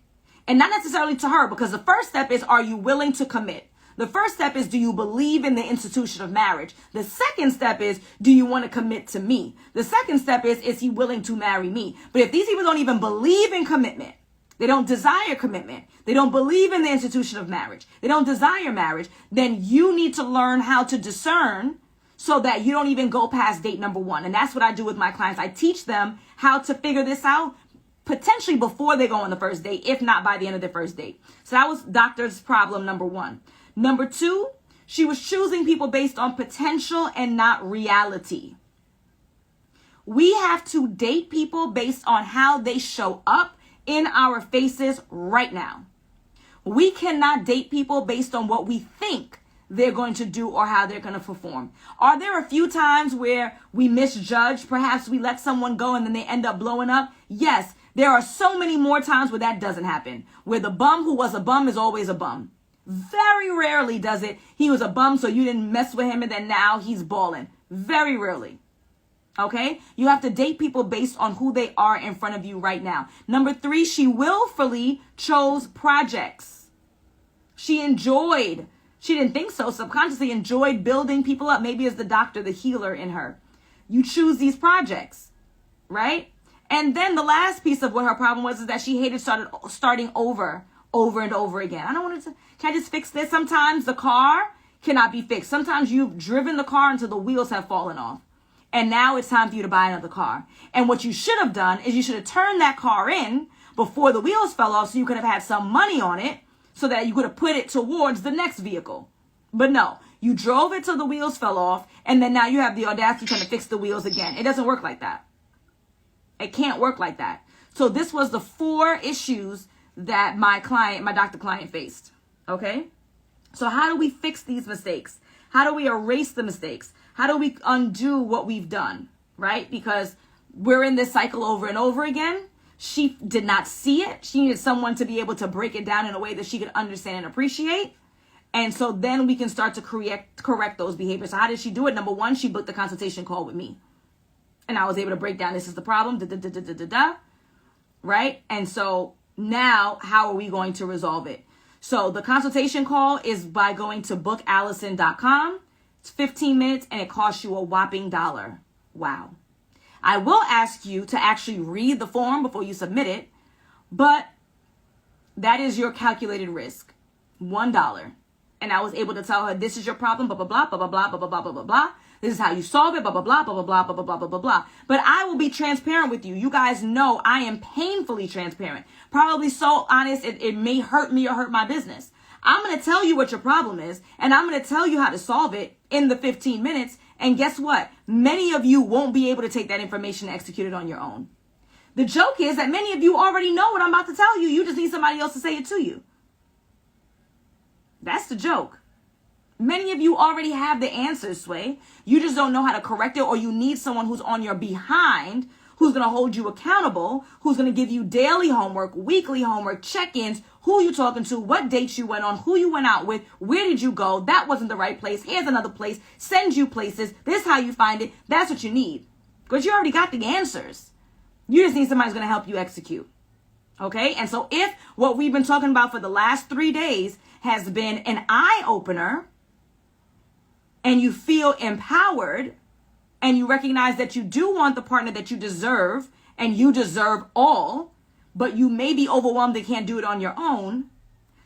[SPEAKER 1] And not necessarily to her, because the first step is, are you willing to commit? The first step is, do you believe in the institution of marriage? The second step is, do you want to commit to me? The second step is he willing to marry me? But if these people don't even believe in commitment, they don't desire commitment, they don't believe in the institution of marriage, they don't desire marriage, then you need to learn how to discern so that you don't even go past date number 1. And that's what I do with my clients. I teach them how to figure this out, potentially before they go on the first date, if not by the end of their first date. So that was doctor's problem number 1. Number 2, she was choosing people based on potential and not reality. We have to date people based on how they show up in our faces right now. We cannot date people based on what we think they're going to do or how they're going to perform. Are there a few times where we misjudge? Perhaps we let someone go and then they end up blowing up? Yes. There are so many more times where that doesn't happen, where the bum who was a bum is always a bum. Very rarely does it, he was a bum, so you didn't mess with him and then now he's balling. Very rarely. Okay? You have to date people based on who they are in front of you right now. Number 3, she willfully chose projects. She didn't think so, subconsciously enjoyed building people up. Maybe as the doctor, the healer in her. You choose these projects, right? And then the last piece of what her problem was is that she hated starting over and over again. I don't want to, can I just fix this? Sometimes the car cannot be fixed. Sometimes you've driven the car until the wheels have fallen off. And now it's time for you to buy another car. And what you should have done is you should have turned that car in before the wheels fell off so you could have had some money on it so that you could have put it towards the next vehicle. But no, you drove it till the wheels fell off and then now you have the audacity trying to fix the wheels again. It doesn't work like that. It can't work like that. So this was the 4 issues that my doctor client faced. Okay? So how do we fix these mistakes? How do we erase the mistakes? How do we undo what we've done? Right? Because we're in this cycle over and over again. She did not see it. She needed someone to be able to break it down in a way that she could understand and appreciate. And so then we can start to correct those behaviors. So how did she do it? Number 1, she booked a consultation call with me. And I was able to break down, this is the problem, right? And so now, how are we going to resolve it? So the consultation call is by going to bookallison.com. It's 15 minutes and it costs you a whopping $1. Wow. I will ask you to actually read the form before you submit it, but that is your calculated risk. $1. And I was able to tell her, this is your problem, blah, blah, blah, blah, blah, blah, blah, blah, blah, blah, blah. This is how you solve it, blah, blah, blah, blah, blah, blah, blah, blah, blah, blah, blah. But I will be transparent with you. You guys know I am painfully transparent. Probably so honest, it may hurt me or hurt my business. I'm going to tell you what your problem is, and I'm going to tell you how to solve it in the 15 minutes. And guess what? Many of you won't be able to take that information and execute it on your own. The joke is that many of you already know what I'm about to tell you. You just need somebody else to say it to you. That's the joke. Many of you already have the answers, Sway. You just don't know how to correct it, or you need someone who's on your behind, who's going to hold you accountable, who's going to give you daily homework, weekly homework, check-ins, who you talking to, what dates you went on, who you went out with, where did you go, that wasn't the right place, here's another place, send you places, this is how you find it. That's what you need, because you already got the answers. You just need somebody who's going to help you execute. Okay? And so if what we've been talking about for the last 3 days has been an eye-opener, and you feel empowered, and you recognize that you do want the partner that you deserve, and you deserve all, but you may be overwhelmed and can't do it on your own,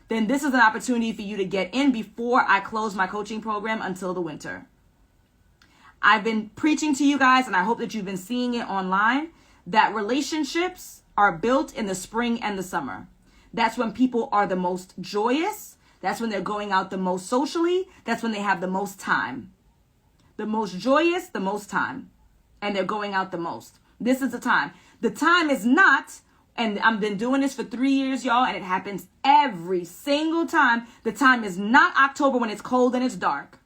[SPEAKER 1] then this is an opportunity for you to get in before I close my coaching program until the winter. I've been preaching to you guys, and I hope that you've been seeing it online, that relationships are built in the spring and the summer. That's when people are the most joyous. That's when they're going out the most socially. That's when they have the most time. The most joyous, the most time. And they're going out the most. This is the time. The time is not, and I've been doing this for 3 years, y'all, and it happens every single time. The time is not October when it's cold and it's dark.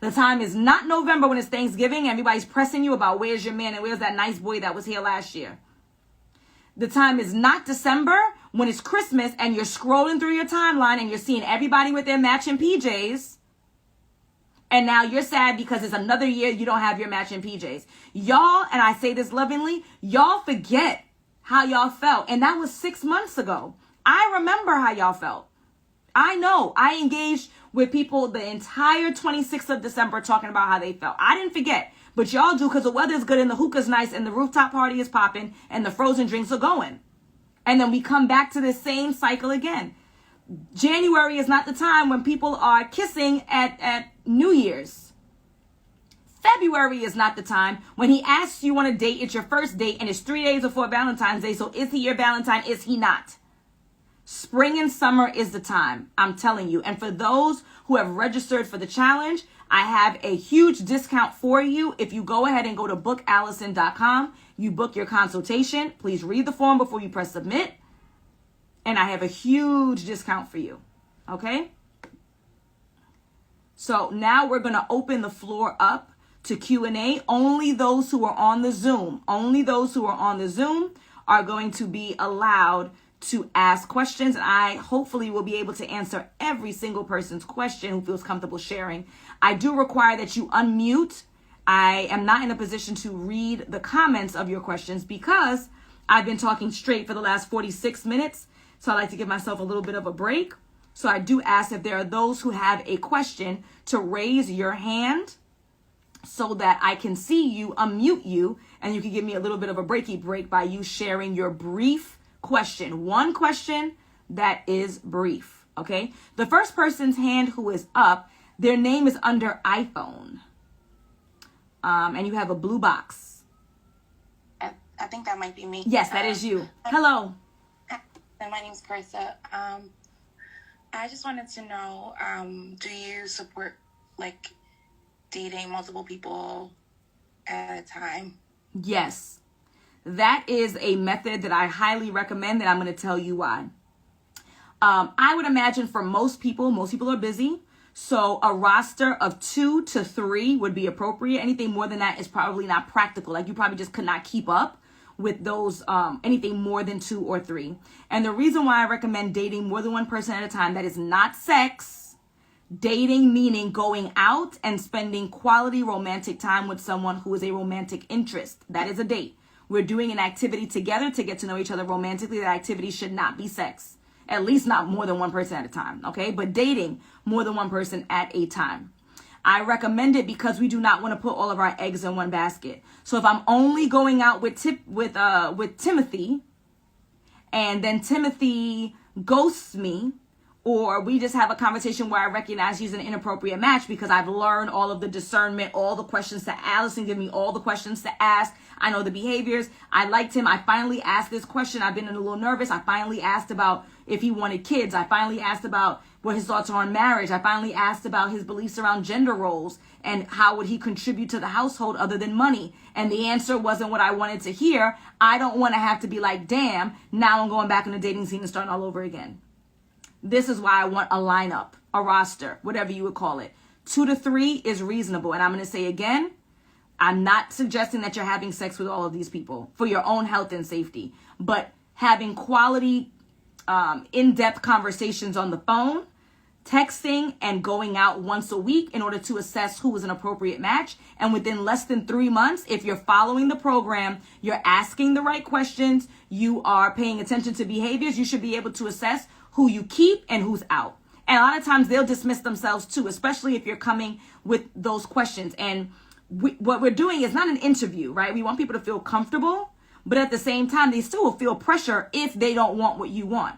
[SPEAKER 1] The time is not November when it's Thanksgiving. Everybody's pressing you about where's your man and where's that nice boy that was here last year. The time is not December when it's Christmas and you're scrolling through your timeline and you're seeing everybody with their matching PJs. And now you're sad because it's another year you don't have your matching PJs. Y'all, and I say this lovingly, y'all forget how y'all felt. And that was 6 months ago. I remember how y'all felt. I know. I engaged with people the entire 26th of December talking about how they felt. I didn't forget. But y'all do, because the weather's good and the hookah's nice and the rooftop party is popping and the frozen drinks are going. And then we come back to this same cycle again. January is not the time when people are kissing at New Year's. February is not the time when he asks you on a date, it's your first date, and it's 3 days before Valentine's Day. So is he your Valentine? Is he not? Spring and summer is the time, I'm telling you. And for those who have registered for the challenge, I have a huge discount for you. If you go ahead and go to bookalison.com, you book your consultation. Please read the form before you press submit. And I have a huge discount for you. Okay? So now we're going to open the floor up to Q&A. Only those who are on the Zoom, are going to be allowed to ask questions. And I hopefully will be able to answer every single person's question who feels comfortable sharing. I do require that you unmute. I am not in a position to read the comments of your questions because I've been talking straight for the last 46 minutes. So I like to give myself a little bit of a break. So I do ask if there are those who have a question to raise your hand so that I can see you, unmute you, and you can give me a little bit of a breaky break by you sharing your brief question. One question that is brief, okay? The first person's hand who is up, their name is under iPhone. And you have a blue box.
[SPEAKER 3] I think that might be me.
[SPEAKER 1] Yes, that is you. Hello.
[SPEAKER 3] And my name's Carissa. I just wanted to know, do you support like dating multiple people at a time?
[SPEAKER 1] Yes. That is a method that I highly recommend, and I'm going to tell you why. I would imagine for most people are busy. So a roster of 2 to 3 would be appropriate. Anything more than that is probably not practical. Like you probably just could not keep up with those, anything more than 2 or 3. And the reason why I recommend dating more than one person at a time, that is not sex. Dating meaning going out and spending quality romantic time with someone who is a romantic interest. That is a date. We're doing an activity together to get to know each other romantically. That activity should not be sex. At least not more than one person at a time, okay? But dating more than one person at a time. I recommend it because we do not want to put all of our eggs in one basket. So if I'm only going out with Timothy, and then Timothy ghosts me, Or we just have a conversation where I recognize he's an inappropriate match because I've learned all of the discernment, all the questions to Alison, give me all the questions to ask. I know the behaviors. I liked him. I finally asked this question. I've been a little nervous. I finally asked about if he wanted kids. I finally asked about what his thoughts are on marriage. I finally asked about his beliefs around gender roles and how would he contribute to the household other than money. And the answer wasn't what I wanted to hear. I don't want to have to be like, damn, now I'm going back in the dating scene and starting all over again. This is why I want a lineup, a roster, whatever you would call it. 2 to 3 is reasonable. And I'm going to say again, I'm not suggesting that you're having sex with all of these people for your own health and safety, but having quality, in-depth conversations on the phone, texting, and going out once a week in order to assess who is an appropriate match. And within less than 3 months, if you're following the program, you're asking the right questions, you are paying attention to behaviors, you should be able to assess who you keep and who's out. And a lot of times they'll dismiss themselves too, especially if you're coming with those questions. And what we're doing is not an interview, right? We want people to feel comfortable, but at the same time, they still will feel pressure if they don't want what you want.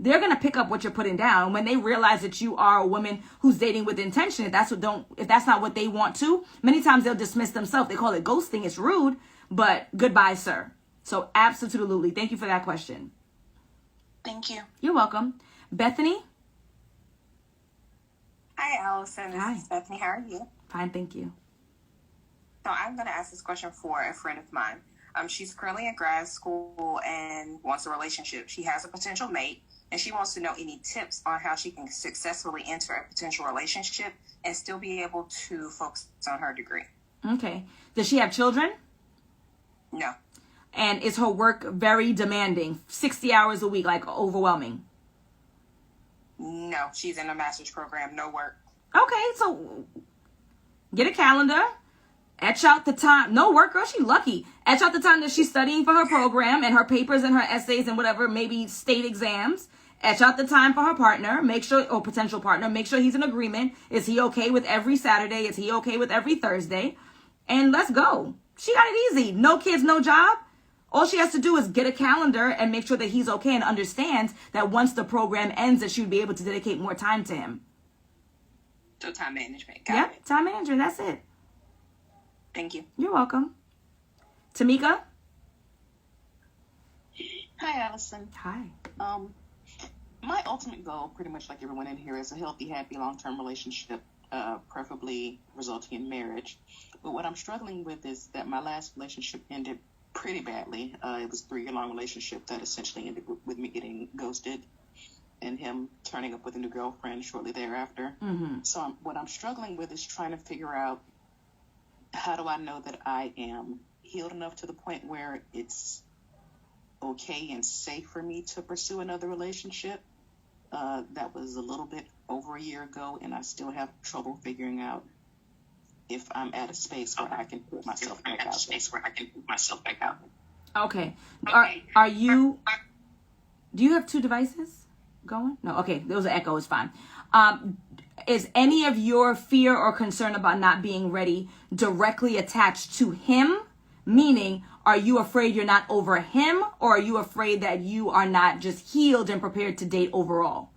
[SPEAKER 1] They're going to pick up what you're putting down. When they realize that you are a woman who's dating with intention, if that's not what they want to, many times they'll dismiss themselves. They call it ghosting. It's rude, but goodbye, sir. So absolutely. Thank you for that question.
[SPEAKER 3] Thank you.
[SPEAKER 1] You're welcome. Bethany?
[SPEAKER 4] Hi, Allison.
[SPEAKER 1] Hi.
[SPEAKER 4] This is Bethany. How are you?
[SPEAKER 1] Fine, thank you.
[SPEAKER 4] So I'm going to ask this question for a friend of mine. She's currently in grad school and wants a relationship. She has a potential mate, and she wants to know any tips on how she can successfully enter a potential relationship and still be able to focus on her degree.
[SPEAKER 1] Okay. Does she have children?
[SPEAKER 4] No.
[SPEAKER 1] And is her work very demanding? 60 hours a week, like overwhelming?
[SPEAKER 4] No, she's in a master's program, no work.
[SPEAKER 1] Okay, so get a calendar, etch out the time. No work, girl, she lucky. Etch out the time that she's studying for her program and her papers and her essays and whatever, maybe state exams. Etch out the time for her partner, make sure, or potential partner, make sure he's in agreement. Is he okay with every Saturday? Is he okay with every Thursday? And let's go. She got it easy. No kids, no job. All she has to do is get a calendar and make sure that he's okay and understands that once the program ends, that she would be able to dedicate more time to him.
[SPEAKER 4] So time management. Got it.
[SPEAKER 1] Time management. That's it.
[SPEAKER 4] Thank you.
[SPEAKER 1] You're welcome. Tamika?
[SPEAKER 5] Hi, Alison.
[SPEAKER 1] Hi.
[SPEAKER 5] My ultimate goal, pretty much like everyone in here, is a healthy, happy, long-term relationship, preferably resulting in marriage. But what I'm struggling with is that my last relationship ended pretty badly. It was a 3-year-long relationship that essentially ended with me getting ghosted and him turning up with a new girlfriend shortly thereafter.
[SPEAKER 1] Mm-hmm.
[SPEAKER 5] So what I'm struggling with is trying to figure out, how do I know that I am healed enough to the point where it's okay and safe for me to pursue another relationship? That was a little bit over a year ago, and I still have trouble figuring out if I'm at a space where I can put myself back out.
[SPEAKER 1] Okay. Are you, do you have 2 devices going? No. Okay. There was an echo. It's fine. Is any of your fear or concern about not being ready directly attached to him? Meaning, are you afraid you're not over him, or are you afraid that you are not just healed and prepared to date overall?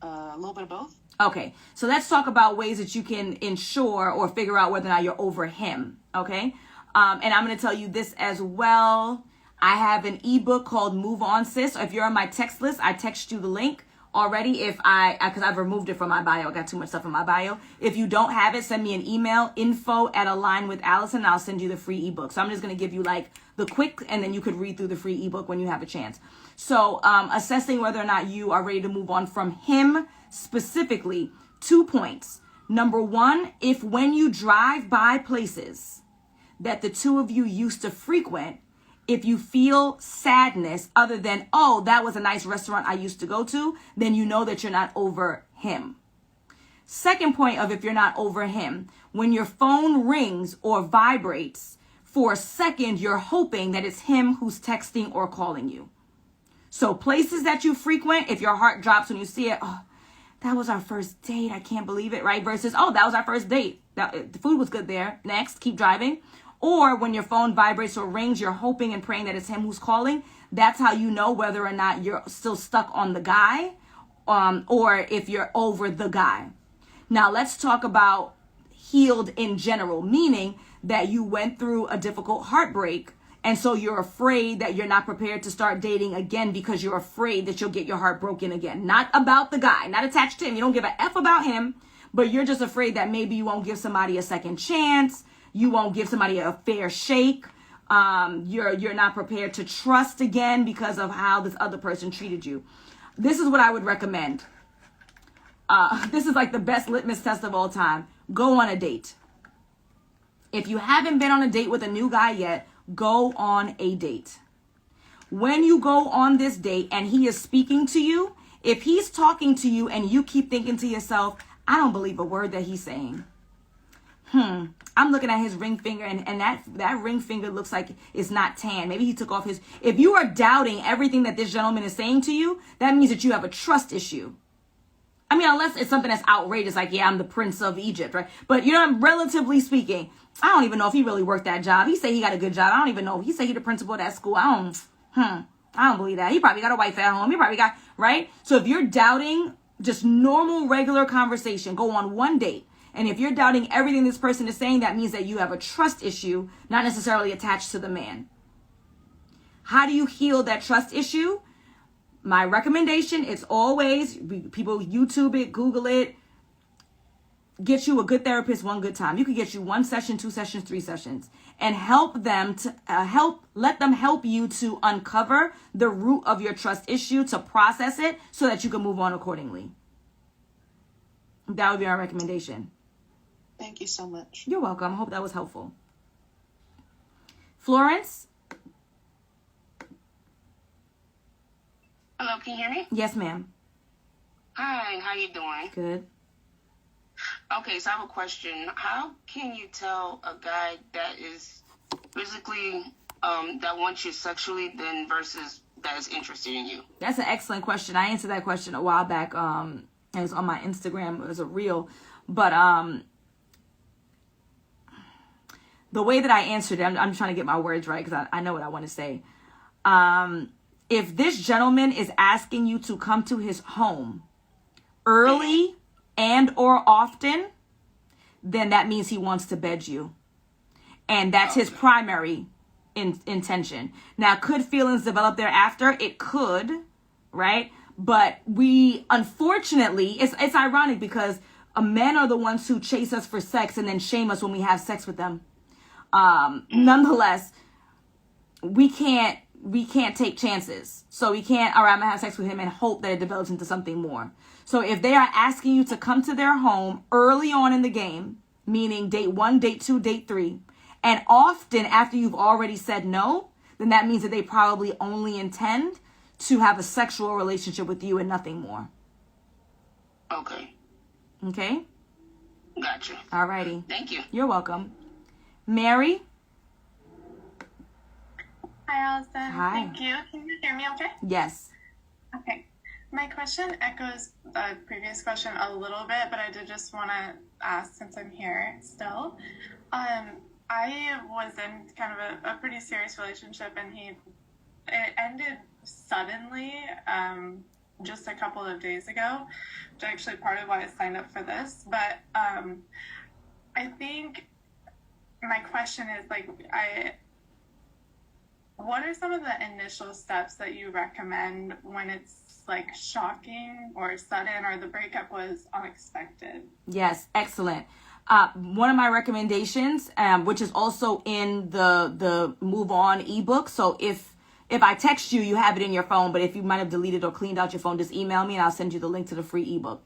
[SPEAKER 5] A little bit of both.
[SPEAKER 1] Okay, so let's talk about ways that you can ensure or figure out whether or not you're over him, okay? And I'm going to tell you this as well. I have an ebook called Move On, Sis. If you're on my text list, I text you the link already because I've removed it from my bio. I got too much stuff in my bio. If you don't have it, send me an email, info@alignwithallison, and I'll send you the free ebook. So I'm just going to give you like the quick, and then you could read through the free ebook when you have a chance. So assessing whether or not you are ready to move on from him specifically, 2 points. Number 1, if when you drive by places that the two of you used to frequent, if you feel sadness other than, oh, that was a nice restaurant I used to go to, then you know that you're not over him. Second point of if you're not over him, when your phone rings or vibrates, for a second, you're hoping that it's him who's texting or calling you. So places that you frequent, if your heart drops when you see it, oh, that was our first date, I can't believe it, right? Versus, oh, that was our first date. The food was good there. Next, keep driving. Or when your phone vibrates or rings, you're hoping and praying that it's him who's calling. That's how you know whether or not you're still stuck on the guy, or if you're over the guy. Now let's talk about healed in general, meaning that you went through a difficult heartbreak, and so you're afraid that you're not prepared to start dating again because you're afraid that you'll get your heart broken again. Not about the guy, not attached to him. You don't give a F about him, but you're just afraid that maybe you won't give somebody a second chance. You won't give somebody a fair shake. You're not prepared to trust again because of how this other person treated you. This is what I would recommend. This is like the best litmus test of all time. Go on a date. If you haven't been on a date with a new guy yet, go on a date. When you go on this date and he is speaking to you, if he's talking to you and you keep thinking to yourself, I don't believe a word that he's saying. I'm looking at his ring finger, and that ring finger looks like it's not tan. Maybe he took off his... If you are doubting everything that this gentleman is saying to you, that means that you have a trust issue. I mean, unless it's something that's outrageous, like, yeah, I'm the Prince of Egypt, right? But, you know, relatively speaking, I don't even know if he really worked that job. He said he got a good job. I don't even know. He said he the principal of that school. I don't believe that. He probably got a wife at home. He probably got, right? So if you're doubting just normal, regular conversation, go on one date. And if you're doubting everything this person is saying, that means that you have a trust issue, not necessarily attached to the man. How do you heal that trust issue? My recommendation is always, people YouTube it, Google it, get you a good therapist one good time. You could get you 1 session, 2 sessions, 3 sessions, and help them to let them help you to uncover the root of your trust issue, to process it so that you can move on accordingly. That would be our recommendation.
[SPEAKER 5] Thank you so much.
[SPEAKER 1] You're welcome. I hope that was helpful. Florence?
[SPEAKER 6] Hello, can you hear me?
[SPEAKER 1] Yes, ma'am.
[SPEAKER 6] Hi, how you doing?
[SPEAKER 1] Good.
[SPEAKER 6] Okay, so I have a question. How can you tell a guy that is physically, that wants you sexually, then versus that is interested in you?
[SPEAKER 1] That's an excellent question. I answered that question a while back. It was on my Instagram. It was a reel. But the way that I answered it, I'm trying to get my words right because I know what I want to say. If this gentleman is asking you to come to his home early and or often, then that means he wants to bed you. And that's his primary intention. Now, could feelings develop thereafter? It could, right? But we, unfortunately, it's ironic because men are the ones who chase us for sex and then shame us when we have sex with them. Nonetheless, we can't take chances. So we can't, all right, I'm gonna have sex with him and hope that it develops into something more. So if they are asking you to come to their home early on in the game, meaning date 1, date 2, date 3, and often after you've already said no, then that means that they probably only intend to have a sexual relationship with you and nothing more.
[SPEAKER 6] Okay.
[SPEAKER 1] Okay?
[SPEAKER 6] Gotcha.
[SPEAKER 1] All righty.
[SPEAKER 6] Thank you.
[SPEAKER 1] You're welcome. Mary?
[SPEAKER 7] Hi, Alison.
[SPEAKER 1] Hi.
[SPEAKER 7] Thank you. Can you hear me okay?
[SPEAKER 1] Yes.
[SPEAKER 7] Okay. My question echoes the previous question a little bit, but I did just want to ask since I'm here still. I was in kind of a pretty serious relationship, and it ended suddenly just a couple of days ago, which is actually part of why I signed up for this. But I think my question is, like, what are some of the initial steps that you recommend when it's like shocking or sudden, or the breakup was unexpected?
[SPEAKER 1] Yes, excellent. One of my recommendations, which is also in the Move On ebook. So if I text you, you have it in your phone, but if you might have deleted or cleaned out your phone, just email me and I'll send you the link to the free ebook.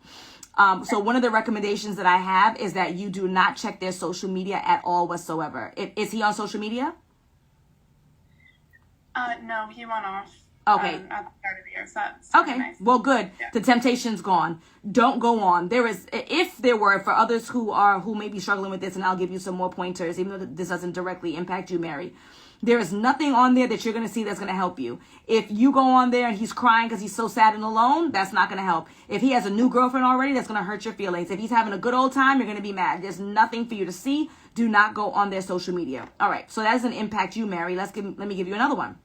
[SPEAKER 1] So one of the recommendations that I have is that you do not check their social media at all whatsoever. Is he on social media?
[SPEAKER 7] No, he went off.
[SPEAKER 1] Okay.
[SPEAKER 7] At the start of the year, so that's
[SPEAKER 1] Okay.
[SPEAKER 7] nice.
[SPEAKER 1] Well, good.
[SPEAKER 7] Yeah.
[SPEAKER 1] The temptation's gone. Don't go on. If there were, for others who may be struggling with this, and I'll give you some more pointers, even though this doesn't directly impact you, Mary. There is nothing on there that you're going to see that's going to help you. If you go on there and he's crying because he's so sad and alone, that's not going to help. If he has a new girlfriend already, that's going to hurt your feelings. If he's having a good old time, you're going to be mad. There's nothing for you to see. Do not go on their social media. All right. So that doesn't impact you, Mary. Let me give you another one.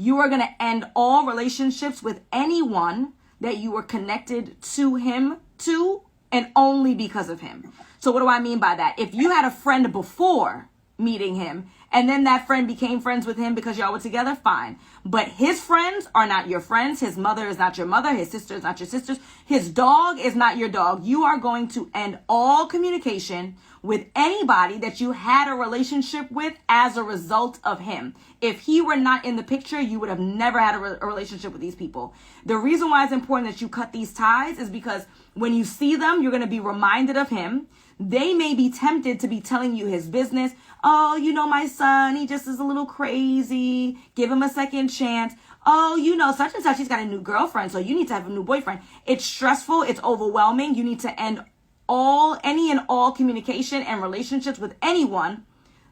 [SPEAKER 1] You are going to end all relationships with anyone that you were connected to him to, and only because of him. So what do I mean by that? If you had a friend before meeting him, and then that friend became friends with him because y'all were together, fine. But his friends are not your friends. His mother is not your mother. His sister is not your sister. His dog is not your dog. You are going to end all communication with anybody that you had a relationship with as a result of him. If he were not in the picture, you would have never had a relationship with these people. The reason why it's important that you cut these ties is because when you see them, you're going to be reminded of him. They may be tempted to be telling you his business. Oh, you know, my son, he just is a little crazy. Give him a second chance. Oh, you know, such and such, he's got a new girlfriend, so you need to have a new boyfriend. It's stressful. It's overwhelming. You need to end any and all communication and relationships with anyone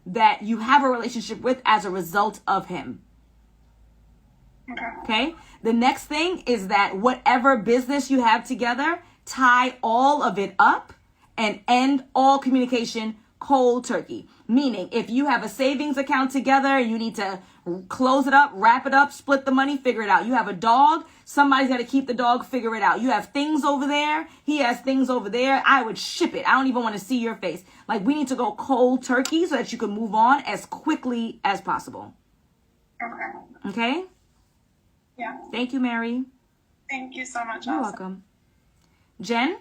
[SPEAKER 1] that you have a relationship with as a result of him. Okay? The next thing is that whatever business you have together, tie all of it up and end all communication cold turkey. Meaning, if you have a savings account together, you need to close it up, wrap it up, split the money, figure it out. You have a dog, somebody's got to keep the dog, figure it out. You have things over there, he has things over there. I would ship it. I don't even want to see your face. Like, we need to go cold turkey so that you can move on as quickly as possible. Okay?
[SPEAKER 7] Yeah.
[SPEAKER 1] Thank you, Mary.
[SPEAKER 7] Thank you so much,
[SPEAKER 1] You're
[SPEAKER 7] Alison.
[SPEAKER 1] welcome. Jen?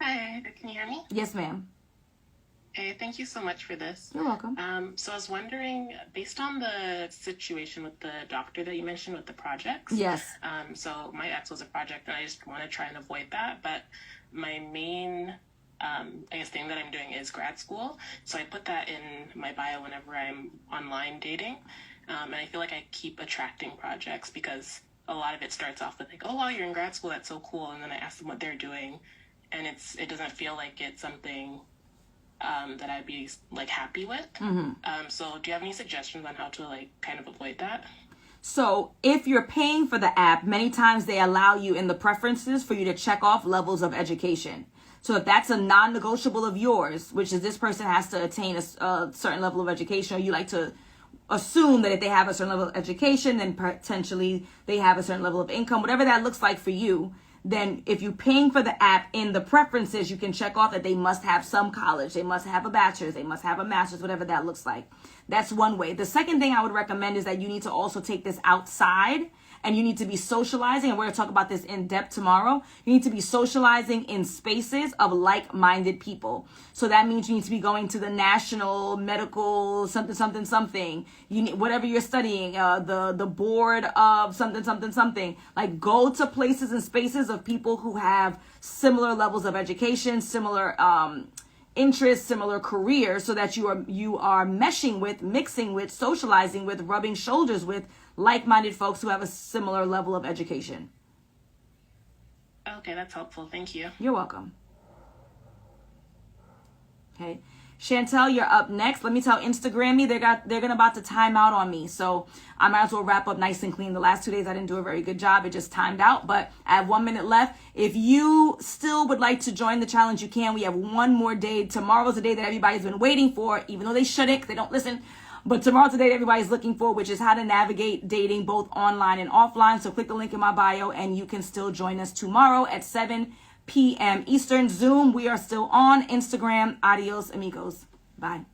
[SPEAKER 8] Hi, can you hear me?
[SPEAKER 1] Yes, ma'am.
[SPEAKER 8] Hey, thank you so much for this.
[SPEAKER 1] You're welcome.
[SPEAKER 8] So I was wondering, based on the situation with the doctor that you mentioned with the projects.
[SPEAKER 1] Yes.
[SPEAKER 8] So my ex was a project, and I just want to try and avoid that. But my main, I guess, thing that I'm doing is grad school. So I put that in my bio whenever I'm online dating. And I feel like I keep attracting projects because a lot of it starts off with like, oh, wow, you're in grad school. That's so cool. And then I ask them what they're doing. And it doesn't feel like it's something that I'd be like happy with. So do you have any suggestions on how to like kind of avoid that?
[SPEAKER 1] So if you're paying for the app, many times they allow you in the preferences for you to check off levels of education. So if that's a non-negotiable of yours, which is this person has to attain a certain level of education, or you like to assume that if they have a certain level of education, then potentially they have a certain level of income, whatever that looks like for you, then if you're paying for the app, in the preferences, you can check off that they must have some college, they must have a bachelor's, they must have a master's, whatever that looks like. That's one way. The second thing I would recommend is that you need to also take this outside, and you need to be socializing, and we're going to talk about this in depth tomorrow. You need to be socializing in spaces of like-minded people. So that means you need to be going to the national medical something. You need, whatever you're studying, the board of something. Like, go to places and spaces of people who have similar levels of education, similar interests, similar careers, so that you are meshing with, mixing with, socializing with, rubbing shoulders with like-minded folks who have a similar level of education.
[SPEAKER 8] Okay, that's helpful. Thank you.
[SPEAKER 1] You're welcome. Okay. Chantel, you're up next. Let me tell Instagram me, they're gonna about to time out on me. So I might as well wrap up nice and clean. The last 2 days I didn't do a very good job. It just timed out, but I have 1 minute left. If you still would like to join the challenge, you can. We have one more day. Tomorrow's the day that everybody's been waiting for, even though they shouldn't, 'cause they don't listen. But tomorrow's the day that everybody's looking for, which is how to navigate dating both online and offline. So click the link in my bio and you can still join us tomorrow at 7 p.m. Eastern. Zoom, we are still on. Instagram, adios amigos. Bye.